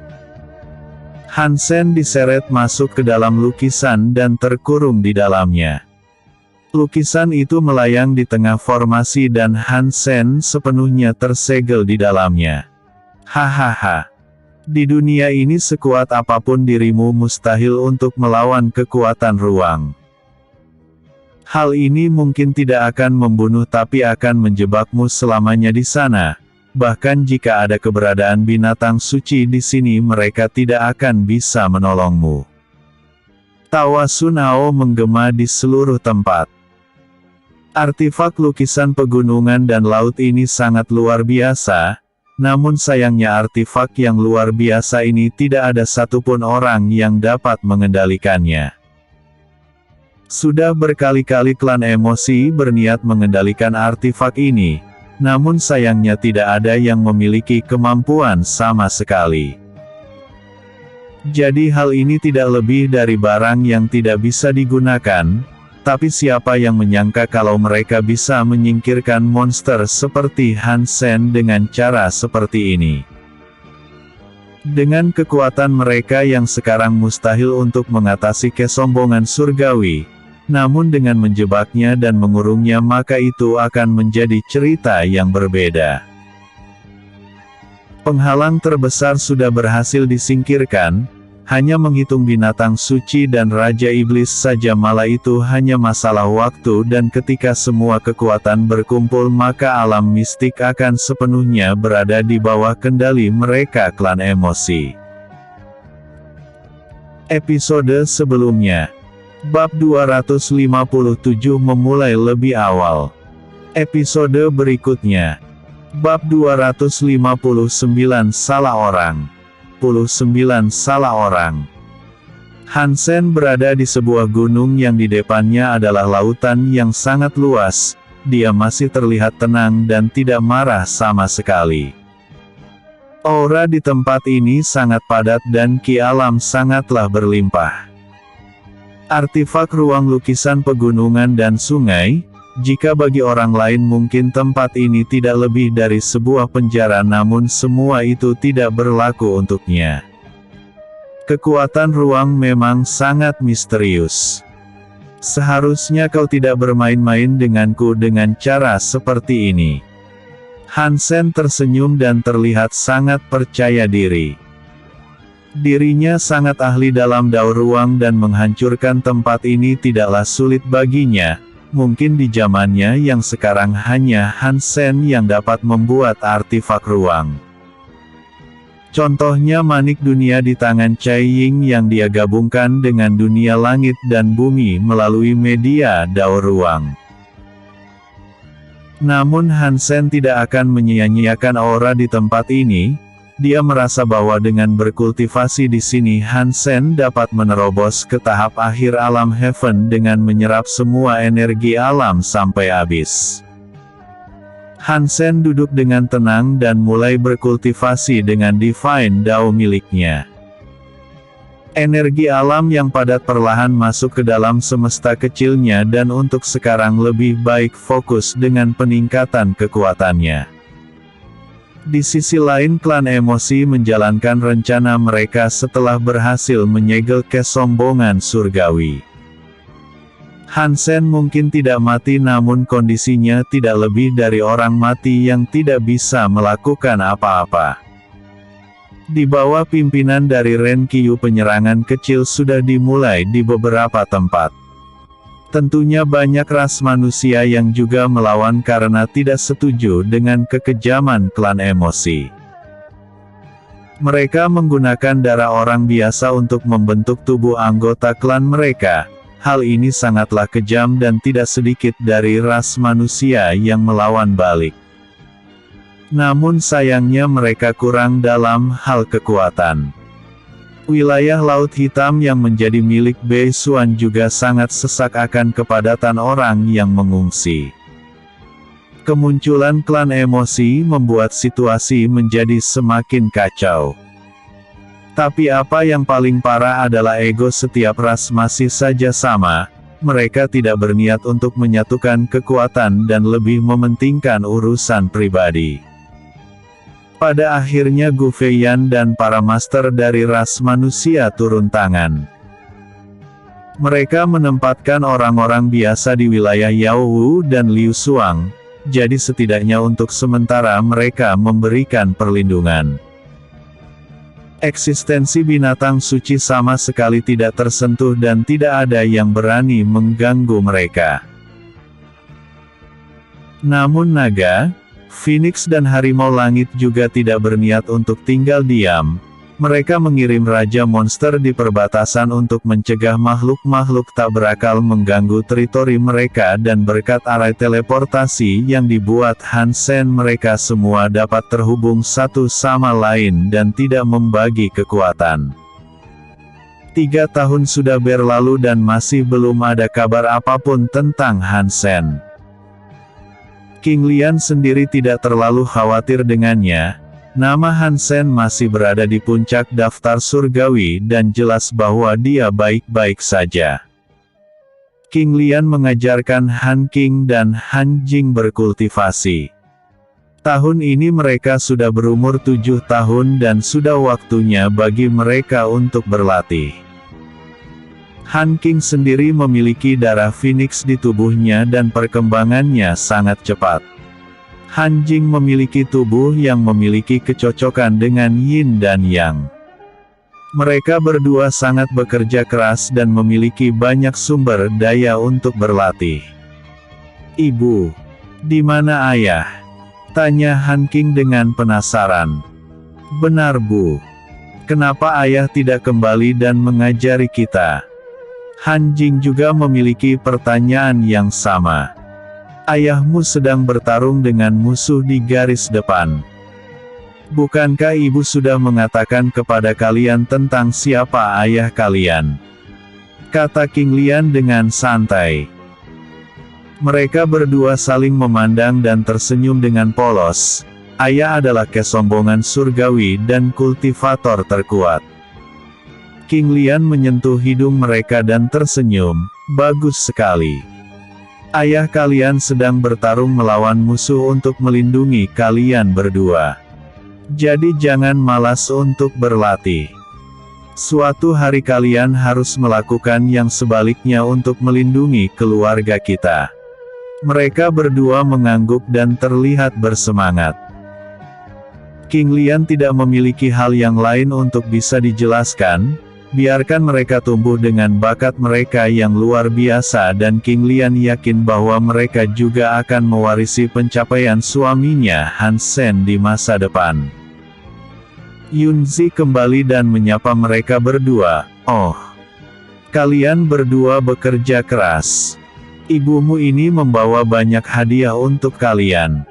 Han Sen diseret masuk ke dalam lukisan dan terkurung di dalamnya. Lukisan itu melayang di tengah formasi dan Han Sen sepenuhnya tersegel di dalamnya. Hahaha. Di dunia ini sekuat apapun dirimu mustahil untuk melawan kekuatan ruang. Hal ini mungkin tidak akan membunuh tapi akan menjebakmu selamanya di sana. Bahkan jika ada keberadaan binatang suci di sini mereka tidak akan bisa menolongmu. Tawa Sun Hao menggema di seluruh tempat. Artefak lukisan pegunungan dan laut ini sangat luar biasa, namun sayangnya artefak yang luar biasa ini tidak ada satupun orang yang dapat mengendalikannya. Sudah berkali-kali klan emosi berniat mengendalikan artefak ini, namun sayangnya tidak ada yang memiliki kemampuan sama sekali. Jadi hal ini tidak lebih dari barang yang tidak bisa digunakan, tapi siapa yang menyangka kalau mereka bisa menyingkirkan monster seperti Han Sen dengan cara seperti ini. Dengan kekuatan mereka yang sekarang mustahil untuk mengatasi kesombongan surgawi, namun dengan menjebaknya dan mengurungnya maka itu akan menjadi cerita yang berbeda. Penghalang terbesar sudah berhasil disingkirkan, hanya menghitung binatang suci dan Raja Iblis saja malah itu hanya masalah waktu dan ketika semua kekuatan berkumpul maka alam mistik akan sepenuhnya berada di bawah kendali mereka klan emosi. Episode sebelumnya. Bab 257 memulai lebih awal. Episode berikutnya. Bab 259 salah orang. 29 salah orang. Han Sen berada di sebuah gunung yang di depannya adalah lautan yang sangat luas. Dia masih terlihat tenang dan tidak marah sama sekali. Aura di tempat ini sangat padat dan ki alam sangatlah berlimpah. Artefak ruang lukisan pegunungan dan sungai, jika bagi orang lain mungkin tempat ini tidak lebih dari sebuah penjara namun semua itu tidak berlaku untuknya. Kekuatan ruang memang sangat misterius. Seharusnya kau tidak bermain-main denganku dengan cara seperti ini. Han Sen tersenyum dan terlihat sangat percaya diri. Dirinya sangat ahli dalam daur ruang dan menghancurkan tempat ini tidaklah sulit baginya, mungkin di zamannya yang sekarang hanya Han Sen yang dapat membuat artefak ruang. Contohnya manik dunia di tangan Cai Ying yang dia gabungkan dengan dunia langit dan bumi melalui media daur ruang. Namun Han Sen tidak akan menyia-nyiakan aura di tempat ini. Dia merasa bahwa dengan berkultivasi di sini Han Sen dapat menerobos ke tahap akhir alam Heaven dengan menyerap semua energi alam sampai habis. Han Sen duduk dengan tenang dan mulai berkultivasi dengan Divine Dao miliknya. Energi alam yang padat perlahan masuk ke dalam semesta kecilnya dan untuk sekarang lebih baik fokus dengan peningkatan kekuatannya. Di sisi lain klan emosi menjalankan rencana mereka setelah berhasil menyegel kesombongan surgawi. Hansen mungkin tidak mati, namun kondisinya tidak lebih dari orang mati yang tidak bisa melakukan apa-apa. Di bawah pimpinan dari Ren Qiu, penyerangan kecil sudah dimulai di beberapa tempat. Tentunya banyak ras manusia yang juga melawan karena tidak setuju dengan kekejaman klan emosi. Mereka menggunakan darah orang biasa untuk membentuk tubuh anggota klan mereka. Hal ini sangatlah kejam dan tidak sedikit dari ras manusia yang melawan balik. Namun sayangnya mereka kurang dalam hal kekuatan. Wilayah Laut Hitam yang menjadi milik Bei Xuan juga sangat sesak akan kepadatan orang yang mengungsi. Kemunculan klan emosi membuat situasi menjadi semakin kacau. Tapi apa yang paling parah adalah ego setiap ras masih saja sama, mereka tidak berniat untuk menyatukan kekuatan dan lebih mementingkan urusan pribadi. Pada akhirnya Gu Feiyan dan para master dari ras manusia turun tangan. Mereka menempatkan orang-orang biasa di wilayah Yao Wu dan Liu Xuang, jadi setidaknya untuk sementara mereka memberikan perlindungan. Eksistensi binatang suci sama sekali tidak tersentuh dan tidak ada yang berani mengganggu mereka. Namun naga, Phoenix dan harimau langit juga tidak berniat untuk tinggal diam. Mereka mengirim Raja Monster di perbatasan untuk mencegah makhluk-makhluk tak berakal mengganggu teritori mereka, dan berkat arai teleportasi yang dibuat Hansen mereka semua dapat terhubung satu sama lain dan tidak membagi kekuatan. 3 tahun sudah berlalu dan masih belum ada kabar apapun tentang Hansen. King Lian sendiri tidak terlalu khawatir dengannya. Nama Hansen masih berada di puncak daftar surgawi dan jelas bahwa dia baik-baik saja. King Lian mengajarkan Han King dan Han Jing berkultivasi. Tahun ini mereka sudah berumur 7 tahun dan sudah waktunya bagi mereka untuk berlatih. Han King sendiri memiliki darah Phoenix di tubuhnya dan perkembangannya sangat cepat. Han Jing memiliki tubuh yang memiliki kecocokan dengan Yin dan Yang. Mereka berdua sangat bekerja keras dan memiliki banyak sumber daya untuk berlatih. "Ibu, di mana ayah?" tanya Han King dengan penasaran. "Benar, Bu. Kenapa ayah tidak kembali dan mengajari kita?" Han Jing juga memiliki pertanyaan yang sama. "Ayahmu sedang bertarung dengan musuh di garis depan. Bukankah ibu sudah mengatakan kepada kalian tentang siapa ayah kalian?" kata King Lian dengan santai. Mereka berdua saling memandang dan tersenyum dengan polos. Ayah adalah kesombongan surgawi dan kultivator terkuat. King Lian menyentuh hidung mereka dan tersenyum. "Bagus sekali. Ayah kalian sedang bertarung melawan musuh untuk melindungi kalian berdua. Jadi jangan malas untuk berlatih. Suatu hari kalian harus melakukan yang sebaliknya untuk melindungi keluarga kita." Mereka berdua mengangguk dan terlihat bersemangat. King Lian tidak memiliki hal yang lain untuk bisa dijelaskan. Biarkan mereka tumbuh dengan bakat mereka yang luar biasa, dan King Lian yakin bahwa mereka juga akan mewarisi pencapaian suaminya Hansen di masa depan. Yunzi kembali dan menyapa mereka berdua. "Oh, kalian berdua bekerja keras. Ibumu ini membawa banyak hadiah untuk kalian."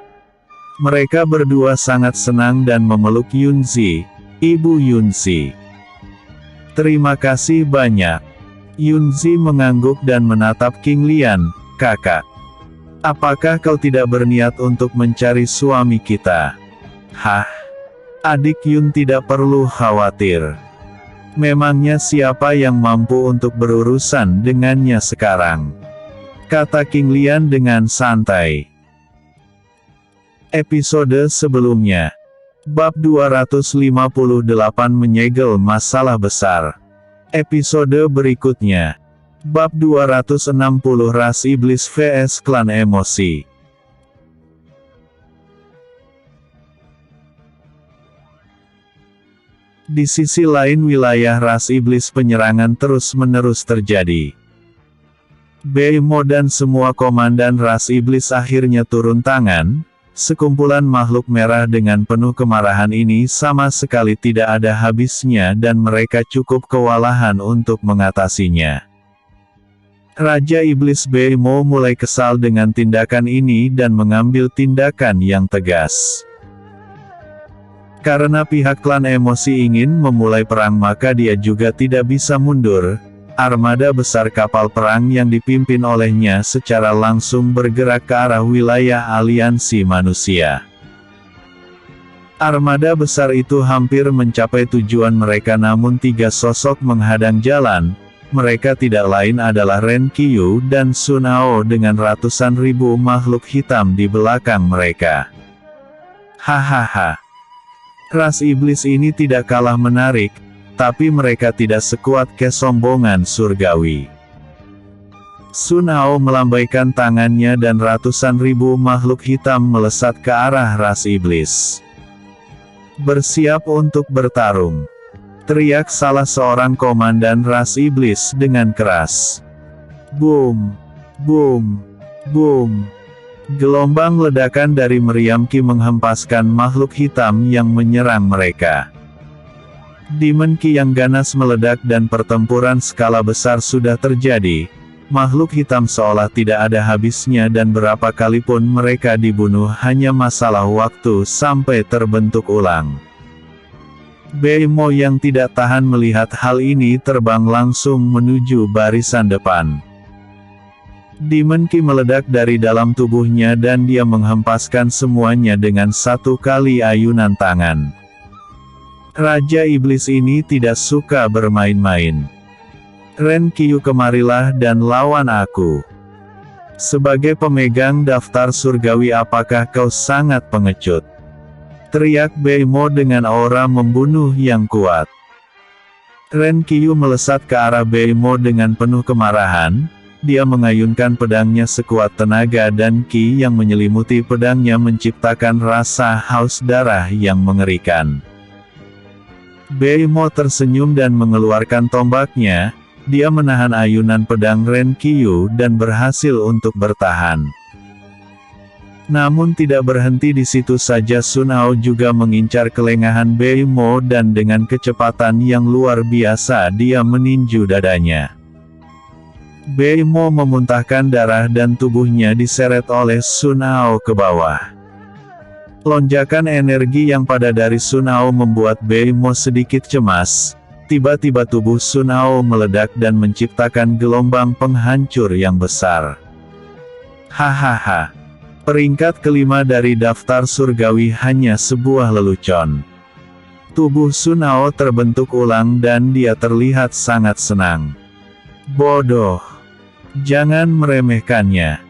Mereka berdua sangat senang dan memeluk Yunzi. "Ibu Yunzi, terima kasih banyak." Yunzi mengangguk dan menatap King Lian. "Kakak, apakah kau tidak berniat untuk mencari suami kita?" "Hah? Adik Yun tidak perlu khawatir. Memangnya siapa yang mampu untuk berurusan dengannya sekarang?" kata King Lian dengan santai. Episode sebelumnya. Bab 258 menyegel masalah besar. Episode berikutnya. Bab 260 Ras Iblis vs Klan Emosi. Di sisi lain wilayah ras iblis penyerangan terus-menerus terjadi. Beimo dan semua komandan ras iblis akhirnya turun tangan. Sekumpulan makhluk merah dengan penuh kemarahan ini sama sekali tidak ada habisnya dan mereka cukup kewalahan untuk mengatasinya. Raja Iblis Beimo mulai kesal dengan tindakan ini dan mengambil tindakan yang tegas. Karena pihak klan Emosi ingin memulai perang maka dia juga tidak bisa mundur. Armada besar kapal perang yang dipimpin olehnya secara langsung bergerak ke arah wilayah aliansi manusia. Armada besar itu hampir mencapai tujuan mereka namun tiga sosok menghadang jalan. Mereka tidak lain adalah Ren Qiyu dan Sun Hao dengan ratusan ribu makhluk hitam di belakang mereka. Hahaha. Ras iblis ini tidak kalah menarik, tapi mereka tidak sekuat kesombongan surgawi. Sun Hao melambaikan tangannya dan ratusan ribu makhluk hitam melesat ke arah ras iblis. Bersiap untuk bertarung. Teriak salah seorang komandan ras iblis dengan keras. Boom! Boom! Boom! Gelombang ledakan dari meriam Qi menghempaskan makhluk hitam yang menyerang mereka. Demon Qi yang ganas meledak dan pertempuran skala besar sudah terjadi. Makhluk hitam seolah tidak ada habisnya dan berapa kalipun mereka dibunuh hanya masalah waktu sampai terbentuk ulang. Beimo yang tidak tahan melihat hal ini terbang langsung menuju barisan depan. Demon Qi meledak dari dalam tubuhnya dan dia menghempaskan semuanya dengan satu kali ayunan tangan. Raja Iblis ini tidak suka bermain-main. Ren Qiyu, kemarilah dan lawan aku. Sebagai pemegang daftar surgawi apakah kau sangat pengecut? Teriak Beimo dengan aura membunuh yang kuat. Ren Qiyu melesat ke arah Beimo dengan penuh kemarahan. Dia mengayunkan pedangnya sekuat tenaga dan Qi yang menyelimuti pedangnya menciptakan rasa haus darah yang mengerikan. Beimo tersenyum dan mengeluarkan tombaknya. Dia menahan ayunan pedang Ren Qiyu dan berhasil untuk bertahan. Namun tidak berhenti di situ saja, Sun Hao juga mengincar kelengahan Beimo dan dengan kecepatan yang luar biasa dia meninju dadanya. Beimo memuntahkan darah dan tubuhnya diseret oleh Sun Hao ke bawah. Lonjakan energi yang pada dari Sun Hao membuat Beimo sedikit cemas. Tiba-tiba tubuh Sun Hao meledak dan menciptakan gelombang penghancur yang besar. Hahaha. Peringkat kelima dari daftar surgawi hanya sebuah lelucon. Tubuh Sun Hao terbentuk ulang dan dia terlihat sangat senang. Bodoh. Jangan meremehkannya.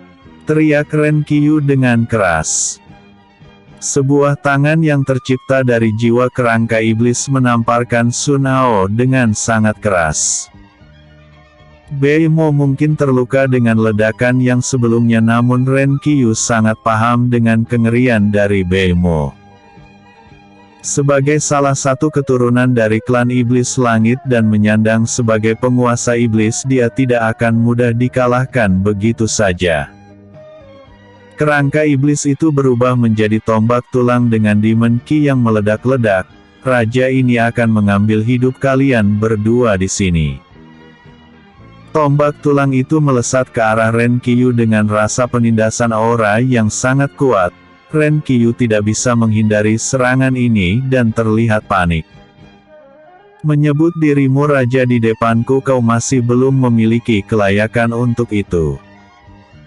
Teriak Ren Qiyu dengan keras. Sebuah tangan yang tercipta dari jiwa kerangka iblis menamparkan Sun Hao dengan sangat keras. Beimo mungkin terluka dengan ledakan yang sebelumnya namun Ren Qiyu sangat paham dengan kengerian dari Beimo. Sebagai salah satu keturunan dari klan iblis langit dan menyandang sebagai penguasa iblis, dia tidak akan mudah dikalahkan begitu saja. Kerangka iblis itu berubah menjadi tombak tulang dengan Demon Qi yang meledak-ledak. Raja ini akan mengambil hidup kalian berdua di sini. Tombak tulang itu melesat ke arah Ren Qiyu dengan rasa penindasan aura yang sangat kuat. Ren Qiyu tidak bisa menghindari serangan ini dan terlihat panik. Menyebut dirimu raja di depanku, kau masih belum memiliki kelayakan untuk itu.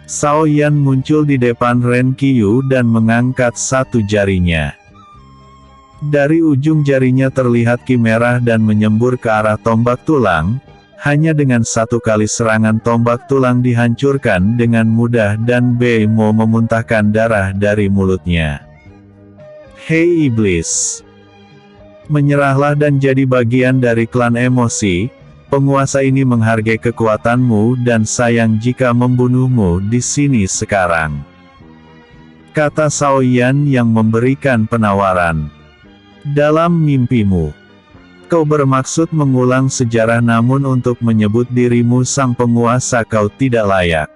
Cao Yan muncul di depan Ren Qiyu dan mengangkat satu jarinya. Dari ujung jarinya terlihat Qi merah dan menyembur ke arah tombak tulang. Hanya dengan satu kali serangan tombak tulang dihancurkan dengan mudah dan Beimo memuntahkan darah dari mulutnya. Hei iblis! Menyerahlah dan jadi bagian dari klan Emosi. Penguasa ini menghargai kekuatanmu dan sayang jika membunuhmu di sini sekarang. Kata Cao Yan yang memberikan penawaran. Dalam mimpimu, kau bermaksud mengulang sejarah namun untuk menyebut dirimu sang penguasa kau tidak layak.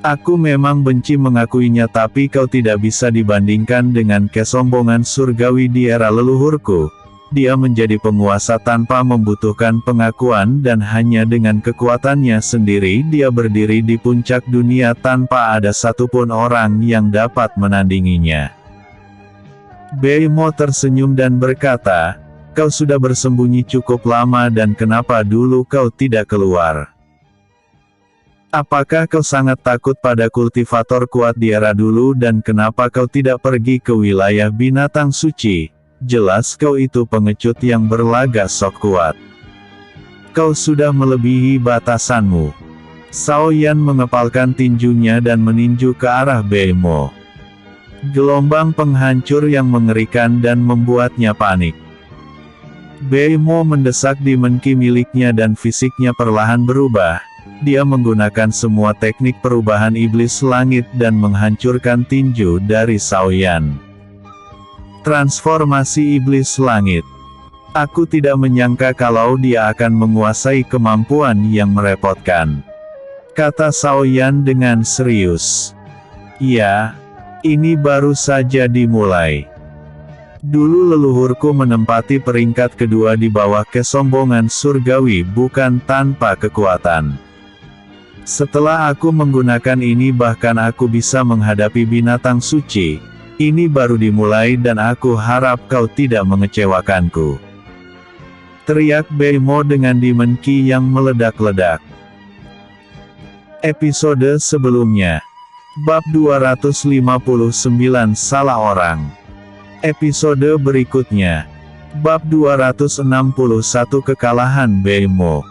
Aku memang benci mengakuinya tapi kau tidak bisa dibandingkan dengan kesombongan surgawi di era leluhurku. Dia menjadi penguasa tanpa membutuhkan pengakuan dan hanya dengan kekuatannya sendiri dia berdiri di puncak dunia tanpa ada satupun orang yang dapat menandinginya. Beimo tersenyum dan berkata, kau sudah bersembunyi cukup lama dan kenapa dulu kau tidak keluar? Apakah kau sangat takut pada kultivator kuat di era dulu dan kenapa kau tidak pergi ke wilayah binatang suci? Jelas kau itu pengecut yang berlagak sok kuat. Kau sudah melebihi batasanmu. Cao Yan mengepalkan tinjunya dan meninju ke arah Beimo. Gelombang penghancur yang mengerikan dan membuatnya panik. Beimo mendesak Demon Ki miliknya dan fisiknya perlahan berubah. Dia menggunakan semua teknik perubahan iblis langit dan menghancurkan tinju dari Cao Yan. Transformasi iblis langit. Aku tidak menyangka kalau dia akan menguasai kemampuan yang merepotkan. Kata Cao Yan dengan serius. Ya, ini baru saja dimulai. Dulu leluhurku menempati peringkat kedua di bawah kesombongan surgawi bukan tanpa kekuatan. Setelah aku menggunakan ini bahkan aku bisa menghadapi binatang suci. Ini baru dimulai dan aku harap kau tidak mengecewakanku. Teriak Beimo dengan Demon Ki yang meledak-ledak. Episode sebelumnya. Bab 259 Salah Orang. Episode berikutnya. Bab 261 Kekalahan Beimo.